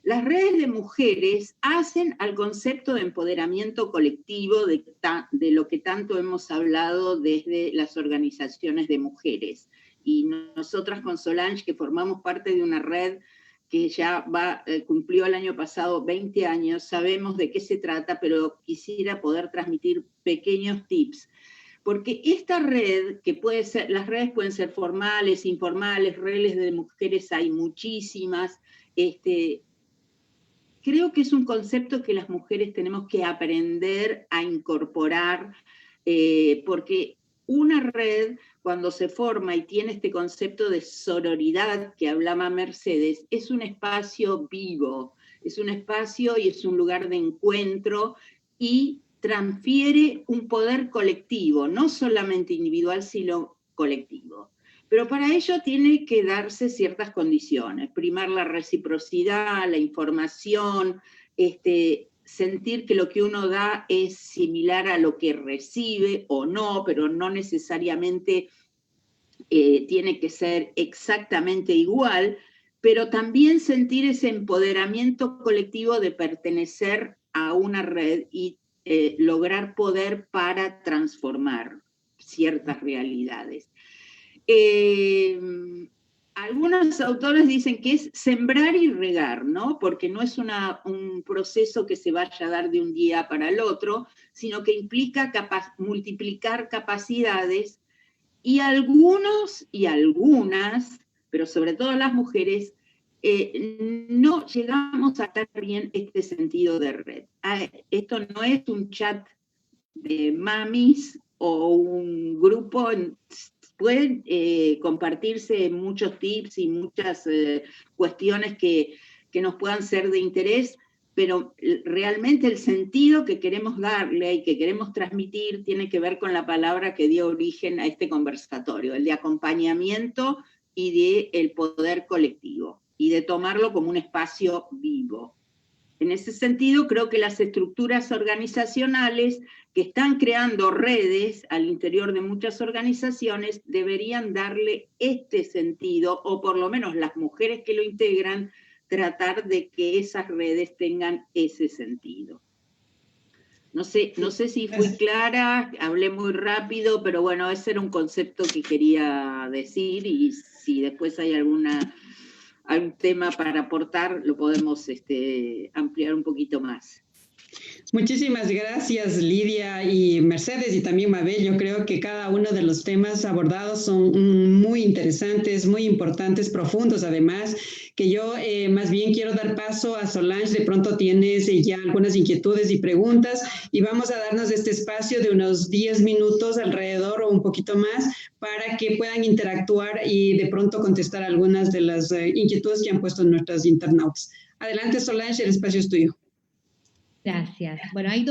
Speaker 6: Las redes de mujeres hacen al concepto de empoderamiento colectivo de lo que tanto hemos hablado desde las organizaciones de mujeres. Y nosotras con Solange, que formamos parte de una red que ya cumplió el año pasado 20 años, sabemos de qué se trata, pero quisiera poder transmitir pequeños tips. Porque esta red, que puede ser, las redes pueden ser formales, informales, redes de mujeres hay muchísimas, creo que es un concepto que las mujeres tenemos que aprender a incorporar, porque una red, cuando se forma y tiene este concepto de sororidad que hablaba Mercedes, es un espacio vivo, es un espacio y es un lugar de encuentro y transfiere un poder colectivo, no solamente individual, sino colectivo. Pero para ello tiene que darse ciertas condiciones, primar la reciprocidad, la información, sentir que lo que uno da es similar a lo que recibe o no, pero no necesariamente tiene que ser exactamente igual, pero también sentir ese empoderamiento colectivo de pertenecer a una red y lograr poder para transformar ciertas realidades. Algunos autores dicen que es sembrar y regar, ¿no? Porque no es un proceso que se vaya a dar de un día para el otro, sino que implica multiplicar capacidades, y algunos y algunas, pero sobre todo las mujeres, no llegamos a estar bien este sentido de red. Esto no es un chat de mamis o un grupo, pueden compartirse muchos tips y muchas cuestiones que nos puedan ser de interés, pero realmente el sentido que queremos darle y que queremos transmitir tiene que ver con la palabra que dio origen a este conversatorio, el de acompañamiento y de el poder colectivo, y de tomarlo como un espacio vivo. En ese sentido, creo que las estructuras organizacionales que están creando redes al interior de muchas organizaciones deberían darle este sentido, o por lo menos las mujeres que lo integran, tratar de que esas redes tengan ese sentido. No sé si fui clara, hablé muy rápido, pero bueno, ese era un concepto que quería decir, y si después hay algún tema para aportar, lo podemos ampliar un poquito más.
Speaker 2: Muchísimas gracias, Lidia y Mercedes, y también Mabel. Yo creo que cada uno de los temas abordados son muy interesantes, muy importantes, profundos además, que yo más bien quiero dar paso a Solange. De pronto tienes ya algunas inquietudes y preguntas, y vamos a darnos este espacio de unos 10 minutos alrededor o un poquito más para que puedan interactuar y de pronto contestar algunas de las inquietudes que han puesto nuestros internautas. Adelante, Solange, el espacio es tuyo.
Speaker 3: Gracias. Bueno, hay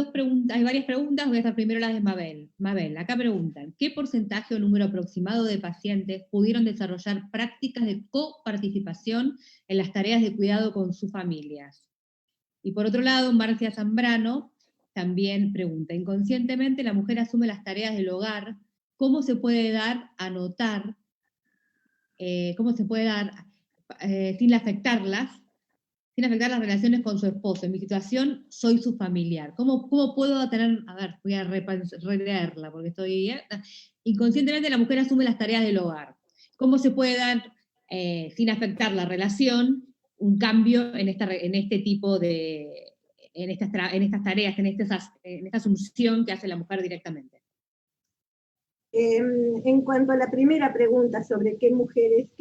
Speaker 3: varias preguntas. Voy a hacer primero las de Mabel. Mabel, acá preguntan, ¿qué porcentaje o número aproximado de pacientes pudieron desarrollar prácticas de coparticipación en las tareas de cuidado con sus familias? Y por otro lado, Marcia Zambrano también pregunta, inconscientemente la mujer asume las tareas del hogar, ¿cómo se puede dar a notar, sin afectar las relaciones con su esposo? En mi situación, soy su familiar. ¿Cómo puedo tener, a ver, voy a releerla porque estoy, inconscientemente la mujer asume las tareas del hogar. ¿Cómo se puede dar, sin afectar la relación, un cambio en este tipo de, en estas tareas, en esta asunción que hace la mujer directamente?
Speaker 4: En cuanto a la primera pregunta sobre qué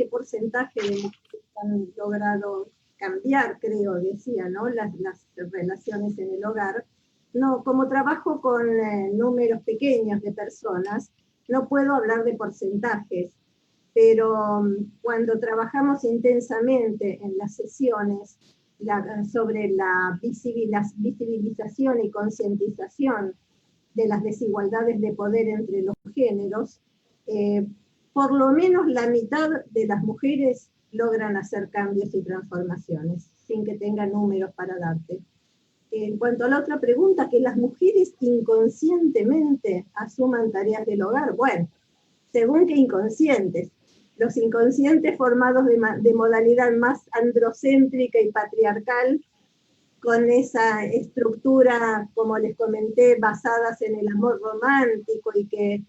Speaker 4: porcentaje de mujeres han logrado cambiar, creo, decía, ¿no? Las relaciones en el hogar. No, como trabajo con números pequeños de personas, no puedo hablar de porcentajes, pero cuando trabajamos intensamente en las sesiones sobre la visibilización y concientización de las desigualdades de poder entre los géneros, por lo menos la mitad de las mujeres logran hacer cambios y transformaciones, sin que tengan números para darte. En cuanto a la otra pregunta, que las mujeres inconscientemente asuman tareas del hogar, bueno, según qué inconscientes. Los inconscientes formados de modalidad más androcéntrica y patriarcal, con esa estructura, como les comenté, basadas en el amor romántico y que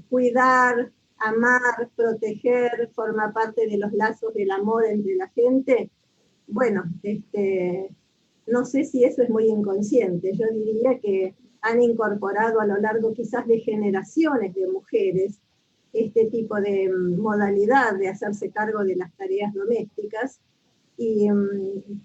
Speaker 4: cuidar, amar, proteger, forma parte de los lazos del amor entre la gente, bueno, no sé si eso es muy inconsciente. Yo diría que han incorporado a lo largo quizás de generaciones de mujeres este tipo de modalidad de hacerse cargo de las tareas domésticas, y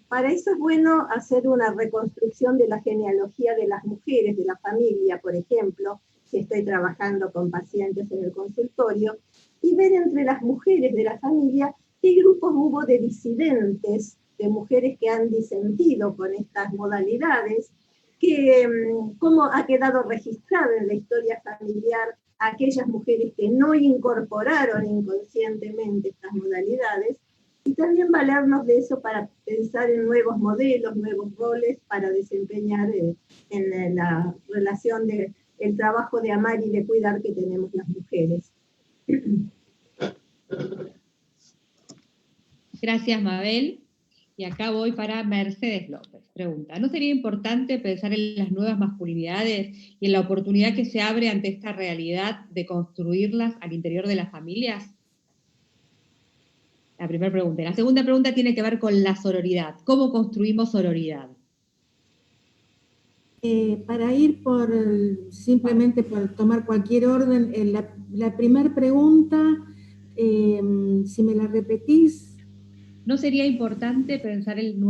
Speaker 4: para eso es bueno hacer una reconstrucción de la genealogía de las mujeres, de la familia, por ejemplo, si estoy trabajando con pacientes en el consultorio, y ver entre las mujeres de la familia qué grupos hubo de disidentes, de mujeres que han disentido con estas modalidades, cómo ha quedado registrado en la historia familiar aquellas mujeres que no incorporaron inconscientemente estas modalidades, y también valernos de eso para pensar en nuevos modelos, nuevos roles para desempeñar en la relación del trabajo de amar y de cuidar que tenemos las mujeres.
Speaker 3: Gracias, Mabel. Y acá voy para Mercedes López. Pregunta, ¿no sería importante pensar en las nuevas masculinidades y en la oportunidad que se abre ante esta realidad de construirlas al interior de las familias? La primera pregunta. La segunda pregunta tiene que ver con la sororidad. ¿Cómo construimos sororidad?
Speaker 5: Para ir simplemente por tomar cualquier orden, la primera pregunta, si me la repetís.
Speaker 3: ¿No sería importante pensar en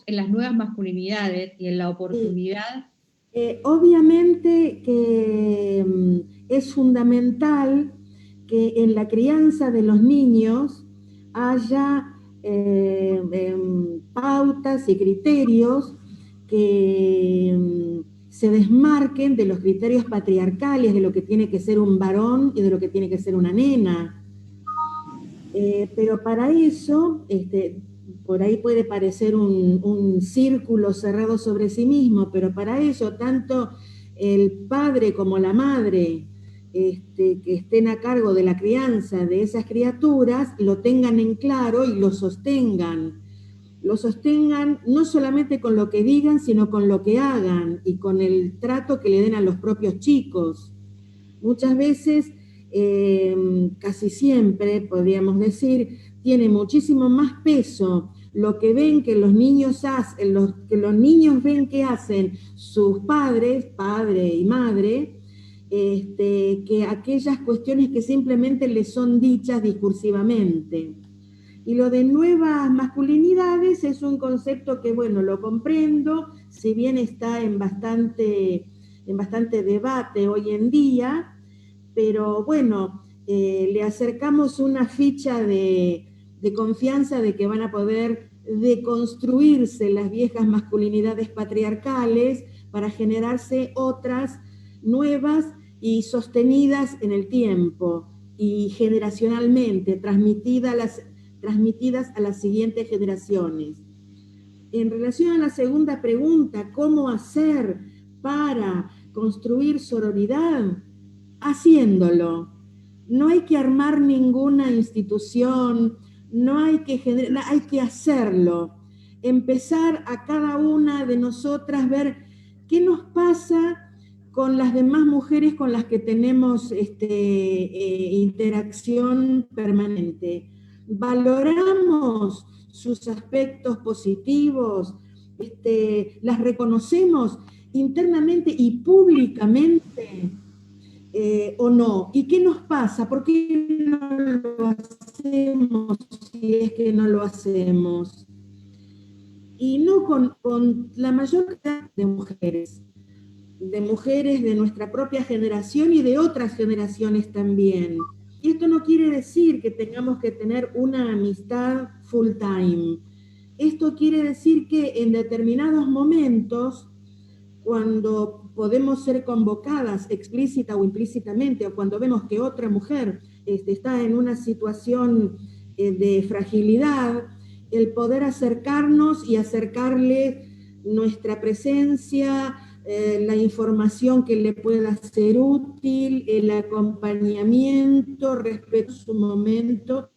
Speaker 3: las nuevas masculinidades y en la oportunidad?
Speaker 5: Obviamente que es fundamental que en la crianza de los niños haya pautas y criterios que se desmarquen de los criterios patriarcales, de lo que tiene que ser un varón y de lo que tiene que ser una nena. Pero para eso, por ahí puede parecer un círculo cerrado sobre sí mismo, pero para eso tanto el padre como la madre que estén a cargo de la crianza de esas criaturas, lo tengan en claro y lo sostengan no solamente con lo que digan, sino con lo que hagan y con el trato que le den a los propios chicos. Muchas veces, casi siempre, podríamos decir, tiene muchísimo más peso lo que ven que los niños hacen, que los niños ven que hacen sus padres, padre y madre, que aquellas cuestiones que simplemente les son dichas discursivamente. Y lo de nuevas masculinidades es un concepto que, bueno, lo comprendo, si bien está en bastante debate hoy en día, pero bueno, le acercamos una ficha de confianza de que van a poder deconstruirse las viejas masculinidades patriarcales para generarse otras nuevas y sostenidas en el tiempo y generacionalmente, transmitidas a las siguientes generaciones. En relación a la segunda pregunta, ¿cómo hacer para construir sororidad? Haciéndolo. No hay que armar ninguna institución, hay que hacerlo. Empezar a cada una de nosotras ver qué nos pasa con las demás mujeres con las que tenemos interacción permanente. Valoramos sus aspectos positivos, las reconocemos internamente y públicamente, o no. ¿Y qué nos pasa? ¿Por qué no lo hacemos si es que no lo hacemos? Y no con la mayor cantidad de mujeres de nuestra propia generación y de otras generaciones también. Y esto no quiere decir que tengamos que tener una amistad full time. Esto quiere decir que en determinados momentos, cuando podemos ser convocadas explícita o implícitamente, o cuando vemos que otra mujer está en una situación de fragilidad, el poder acercarnos y acercarle nuestra presencia, la información que le pueda ser útil, el acompañamiento, respeto a su momento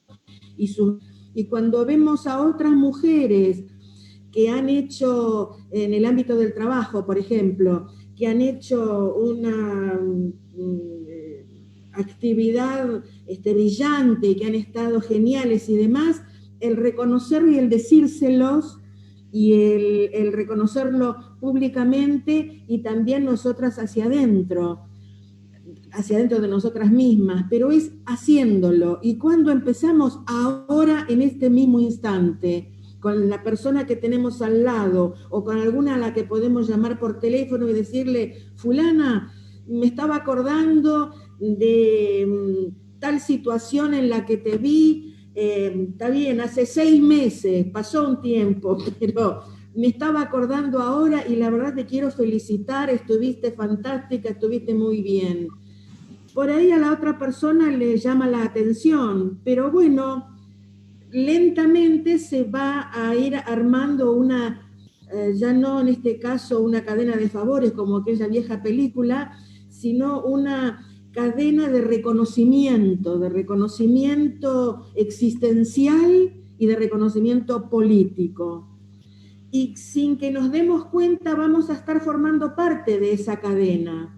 Speaker 5: y cuando vemos a otras mujeres que han hecho, en el ámbito del trabajo, por ejemplo, que han hecho actividad brillante, que han estado geniales y demás, el reconocerlo y el decírselos, y el reconocerlo públicamente, y también nosotras hacia adentro de nosotras mismas, pero es haciéndolo. Y cuando empezamos ahora, en este mismo instante, con la persona que tenemos al lado, o con alguna a la que podemos llamar por teléfono y decirle, fulana, me estaba acordando de tal situación en la que te vi, está bien, hace 6 meses, pasó un tiempo, pero me estaba acordando ahora y la verdad te quiero felicitar, estuviste fantástica, estuviste muy bien. Por ahí a la otra persona le llama la atención, pero bueno, lentamente se va a ir armando una, ya no en este caso una cadena de favores como aquella vieja película, sino una cadena de reconocimiento existencial y de reconocimiento político. Y sin que nos demos cuenta vamos a estar formando parte de esa cadena.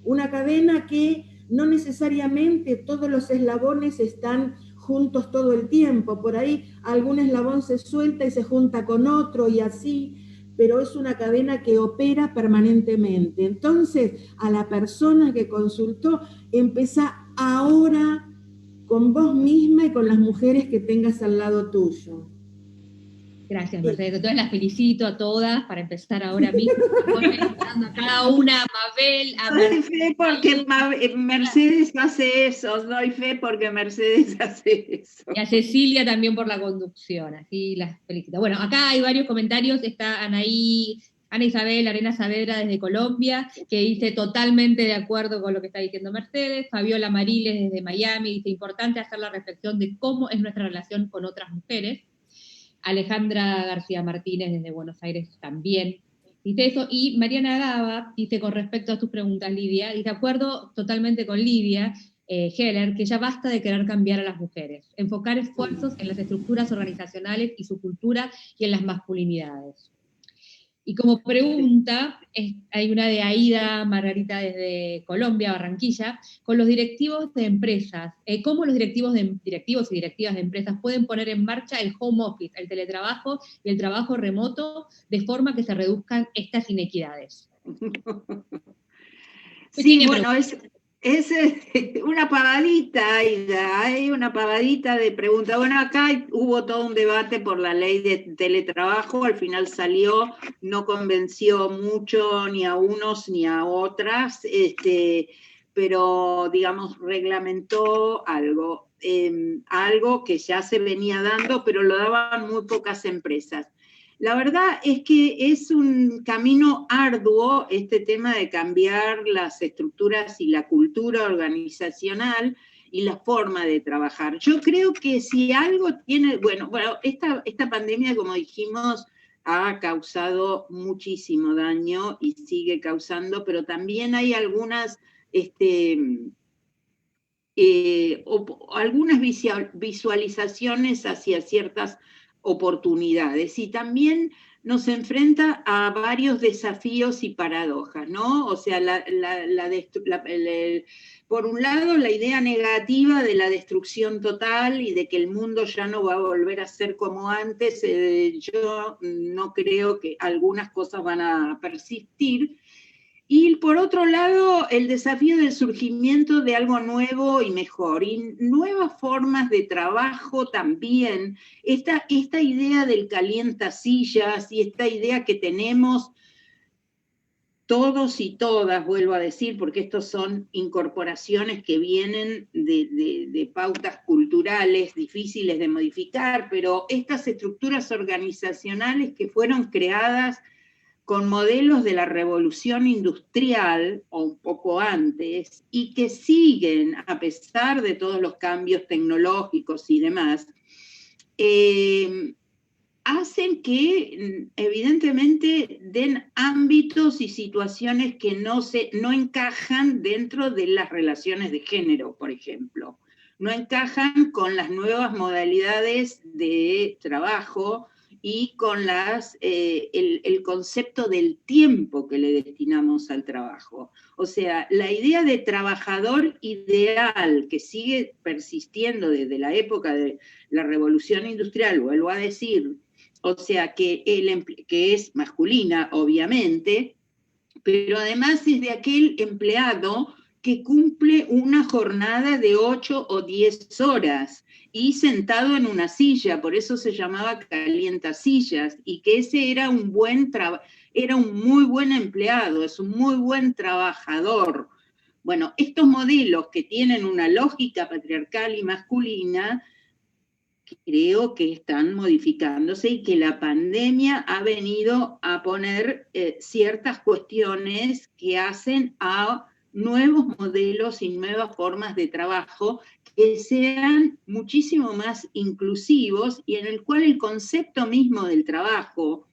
Speaker 5: Una cadena que no necesariamente todos los eslabones están juntos todo el tiempo. Por ahí algún eslabón se suelta y se junta con otro y así, pero es una cadena que opera permanentemente. Entonces, a la persona que consultó, empieza ahora con vos misma y con las mujeres que tengas al lado tuyo.
Speaker 3: Gracias, Mercedes. Entonces las felicito a todas para empezar ahora mismo. Estoy felicitando a cada una, a Mabel, a
Speaker 6: doy fe porque Mercedes hace eso, doy fe porque Mercedes hace eso.
Speaker 3: Y a Cecilia también por la conducción, así las felicito. Bueno, acá hay varios comentarios, está Ana Isabel Arena Saavedra desde Colombia, que dice totalmente de acuerdo con lo que está diciendo Mercedes. Fabiola Mariles desde Miami dice, importante hacer la reflexión de cómo es nuestra relación con otras mujeres. Alejandra García Martínez desde Buenos Aires también dice eso, y Mariana Gaba dice con respecto a tus preguntas, Lidia, y de acuerdo totalmente con Lidia Heller, que ya basta de querer cambiar a las mujeres, enfocar esfuerzos en las estructuras organizacionales y su cultura y en las masculinidades. Y como pregunta, hay una de Aida Margarita desde Colombia, Barranquilla, con los directivos de empresas, ¿cómo los directivos y directivas de empresas pueden poner en marcha el home office, el teletrabajo y el trabajo remoto de forma que se reduzcan estas inequidades?
Speaker 6: Sí, bueno, es una pavadita, Aida, hay una pavadita de preguntas. Bueno, acá hubo todo un debate por la ley de teletrabajo, al final salió, no convenció mucho ni a unos ni a otras, pero, digamos, reglamentó algo que ya se venía dando, pero lo daban muy pocas empresas. La verdad es que es un camino arduo este tema de cambiar las estructuras y la cultura organizacional y la forma de trabajar. Yo creo que si algo tiene, bueno, esta pandemia, como dijimos, ha causado muchísimo daño y sigue causando, pero también hay algunas algunas visualizaciones hacia ciertas oportunidades, y también nos enfrenta a varios desafíos y paradojas, ¿no? O sea, por un lado, la idea negativa de la destrucción total y de que el mundo ya no va a volver a ser como antes. Yo no creo que algunas cosas van a persistir. Y por otro lado, el desafío del surgimiento de algo nuevo y mejor, y nuevas formas de trabajo también. Esta idea del calientasillas y esta idea que tenemos todos y todas, vuelvo a decir, porque estos son incorporaciones que vienen de pautas culturales difíciles de modificar, pero estas estructuras organizacionales que fueron creadas con modelos de la revolución industrial, o un poco antes, y que siguen, a pesar de todos los cambios tecnológicos y demás, hacen que, evidentemente, den ámbitos y situaciones que no encajan dentro de las relaciones de género, por ejemplo. No encajan con las nuevas modalidades de trabajo y con el concepto del tiempo que le destinamos al trabajo. O sea, la idea de trabajador ideal que sigue persistiendo desde la época de la Revolución Industrial, vuelvo a decir, o sea, que es masculina, obviamente, pero además es de aquel empleado que cumple una jornada de 8 o 10 horas y sentado en una silla, por eso se llamaba calientasillas, y que ese era un muy buen empleado, es un muy buen trabajador. Bueno, estos modelos que tienen una lógica patriarcal y masculina, creo que están modificándose y que la pandemia ha venido a poner ciertas cuestiones que hacen a nuevos modelos y nuevas formas de trabajo que sean muchísimo más inclusivos y en el cual el concepto mismo del trabajo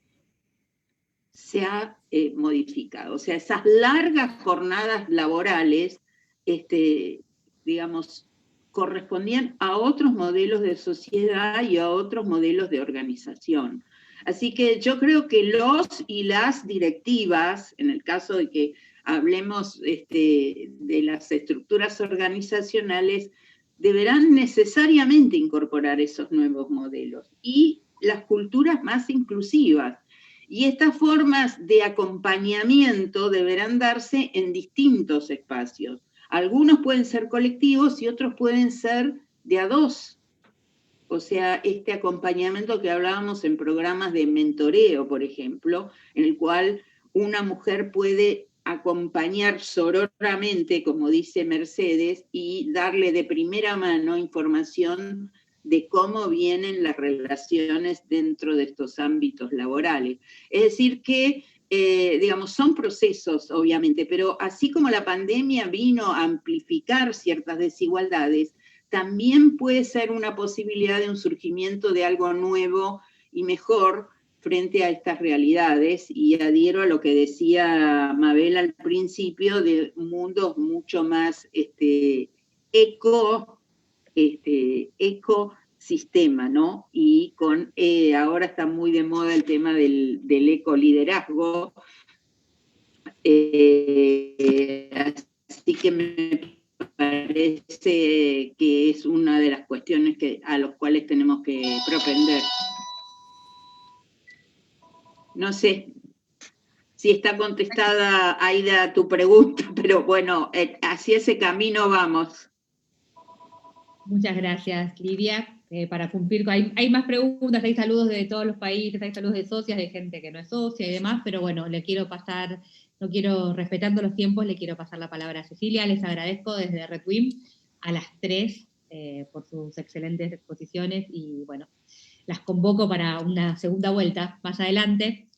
Speaker 6: se ha modificado. O sea, esas largas jornadas laborales, digamos, correspondían a otros modelos de sociedad y a otros modelos de organización. Así que yo creo que los y las directivas, en el caso de que hablemos de las estructuras organizacionales, deberán necesariamente incorporar esos nuevos modelos y las culturas más inclusivas. Y estas formas de acompañamiento deberán darse en distintos espacios. Algunos pueden ser colectivos y otros pueden ser de a dos. O sea, este acompañamiento que hablábamos en programas de mentoreo, por ejemplo, en el cual una mujer puede acompañar sororamente, como dice Mercedes, y darle de primera mano información de cómo vienen las relaciones dentro de estos ámbitos laborales. Es decir que, digamos, son procesos, obviamente, pero así como la pandemia vino a amplificar ciertas desigualdades, también puede ser una posibilidad de un surgimiento de algo nuevo y mejor frente a estas realidades, y adhiero a lo que decía Mabel al principio, de mundos mucho más ecosistema, ¿no? Y ahora está muy de moda el tema del ecoliderazgo, así que me parece que es una de las cuestiones a las cuales tenemos que propender. No sé si está contestada, Aida, tu pregunta, pero bueno, hacia ese camino vamos.
Speaker 3: Muchas gracias, Lidia. Para cumplir, hay más preguntas, hay saludos de todos los países, hay saludos de socias, de gente que no es socia y demás, pero bueno, respetando los tiempos, le quiero pasar la palabra a Cecilia. Les agradezco desde RedWim a las 3 por sus excelentes exposiciones y bueno, las convoco para una segunda vuelta más adelante,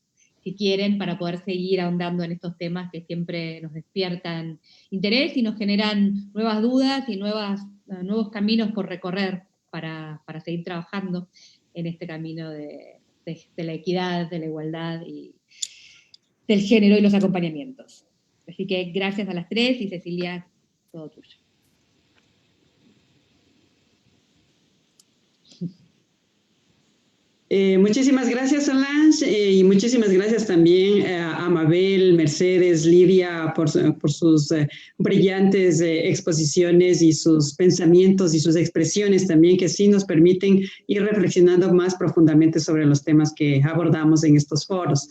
Speaker 3: si quieren, para poder seguir ahondando en estos temas que siempre nos despiertan interés y nos generan nuevas dudas y nuevos caminos por recorrer para seguir trabajando en este camino de la equidad, de la igualdad y del género y los acompañamientos. Así que gracias a las 3 y Cecilia, todo tuyo.
Speaker 2: Muchísimas gracias, Solange, y muchísimas gracias también a Mabel, Mercedes, Lidia, por sus brillantes exposiciones y sus pensamientos y sus expresiones también, que sí nos permiten ir reflexionando más profundamente sobre los temas que abordamos en estos foros.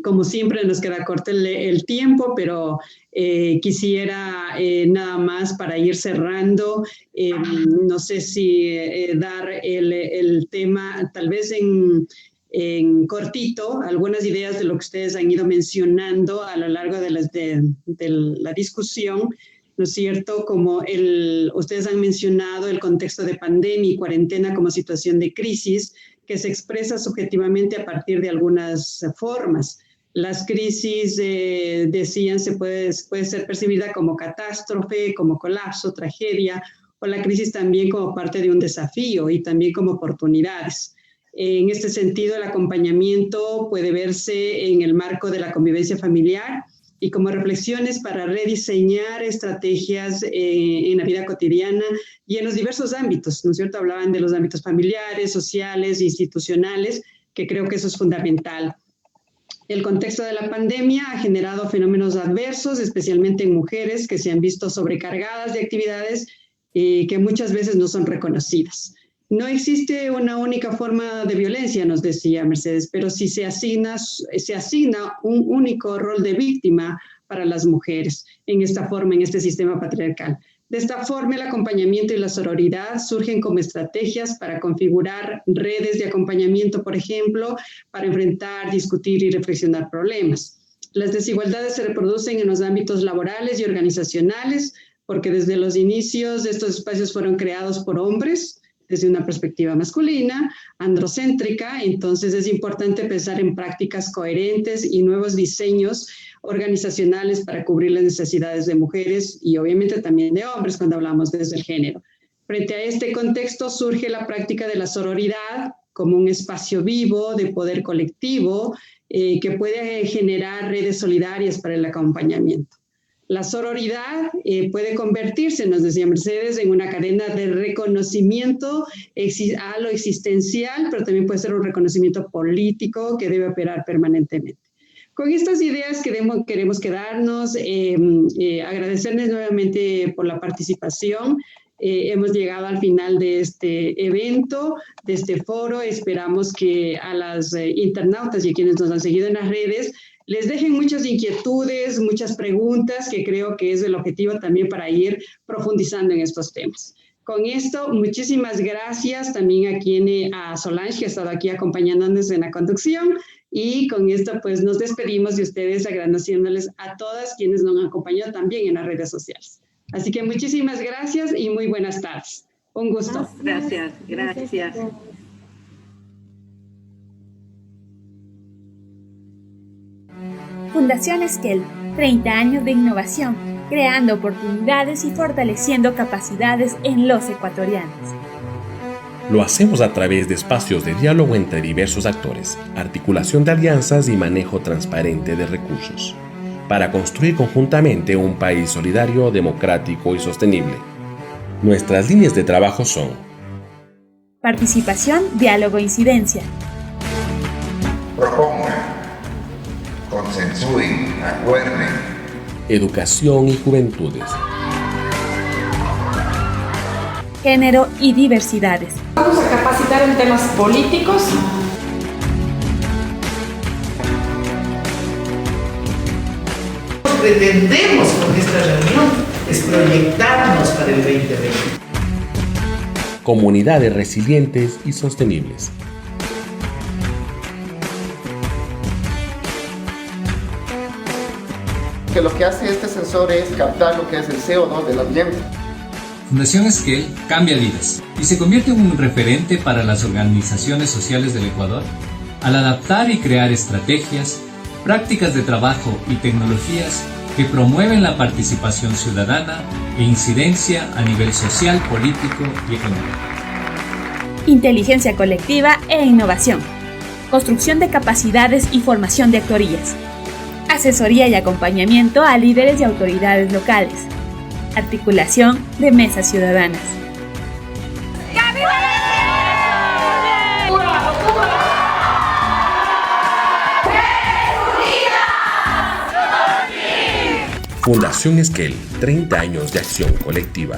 Speaker 2: Como siempre nos queda corto el tiempo, pero quisiera nada más para ir cerrando, no sé si dar el tema tal vez en cortito, algunas ideas de lo que ustedes han ido mencionando a lo largo de la discusión, ¿no es cierto? Como ustedes han mencionado el contexto de pandemia y cuarentena como situación de crisis que se expresa subjetivamente a partir de algunas formas. Las crisis, decían, puede ser percibida como catástrofe, como colapso, tragedia, o la crisis también como parte de un desafío y también como oportunidades. En este sentido, el acompañamiento puede verse en el marco de la convivencia familiar y como reflexiones para rediseñar estrategias en la vida cotidiana y en los diversos ámbitos, ¿no es cierto? Hablaban de los ámbitos familiares, sociales, institucionales, que creo que eso es fundamental. El contexto de la pandemia ha generado fenómenos adversos, especialmente en mujeres que se han visto sobrecargadas de actividades que muchas veces no son reconocidas. No existe una única forma de violencia, nos decía Mercedes, pero sí se asigna un único rol de víctima para las mujeres en esta forma, en este sistema patriarcal. De esta forma, el acompañamiento y la sororidad surgen como estrategias para configurar redes de acompañamiento, por ejemplo, para enfrentar, discutir y reflexionar problemas. Las desigualdades se reproducen en los ámbitos laborales y organizacionales, porque desde los inicios estos espacios fueron creados por hombres, desde una perspectiva masculina, androcéntrica. Entonces es importante pensar en prácticas coherentes y nuevos diseños organizacionales para cubrir las necesidades de mujeres y obviamente también de hombres cuando hablamos desde el género. Frente a este contexto surge la práctica de la sororidad como un espacio vivo de poder colectivo que puede generar redes solidarias para el acompañamiento. La sororidad puede convertirse, nos decía Mercedes, en una cadena de reconocimiento a lo existencial, pero también puede ser un reconocimiento político que debe operar permanentemente. Con estas ideas queremos quedarnos, agradecerles nuevamente por la participación. Hemos llegado al final de este evento, de este foro. Esperamos que a las internautas y a quienes nos han seguido en las redes les dejen muchas inquietudes, muchas preguntas, que creo que es el objetivo también para ir profundizando en estos temas. Con esto, muchísimas gracias también a Solange, que ha estado aquí acompañándonos en la conducción, y con esto pues nos despedimos de ustedes agradeciéndoles a todas quienes nos han acompañado también en las redes sociales. Así que muchísimas gracias y muy buenas tardes. Un gusto.
Speaker 6: Gracias.
Speaker 1: Fundación Esquel, 30 años de innovación, creando oportunidades y fortaleciendo capacidades en los ecuatorianos.
Speaker 7: Lo hacemos a través de espacios de diálogo entre diversos actores, articulación de alianzas y manejo transparente de recursos, para construir conjuntamente un país solidario, democrático y sostenible. Nuestras líneas de trabajo son:
Speaker 1: participación, diálogo e incidencia.
Speaker 8: Propongan, consensúen, acuerden.
Speaker 7: Educación y juventudes.
Speaker 1: Género y diversidades.
Speaker 9: Vamos a capacitar en temas políticos.
Speaker 10: Pretendemos con esta reunión es proyectarnos para el 2020.
Speaker 7: Comunidades resilientes y sostenibles.
Speaker 11: Que lo que hace este sensor es captar lo que es el CO2 del ambiente.
Speaker 12: Fundación Esquel cambia vidas y se convierte en un referente para las organizaciones sociales del Ecuador al adaptar y crear estrategias, prácticas de trabajo y tecnologías que promueven la participación ciudadana e incidencia a nivel social, político y económico.
Speaker 1: Inteligencia colectiva e innovación. Construcción de capacidades y formación de actorías. Asesoría y acompañamiento a líderes y autoridades locales. Articulación de mesas ciudadanas.
Speaker 7: Fundación Esquel, 30 años de acción colectiva.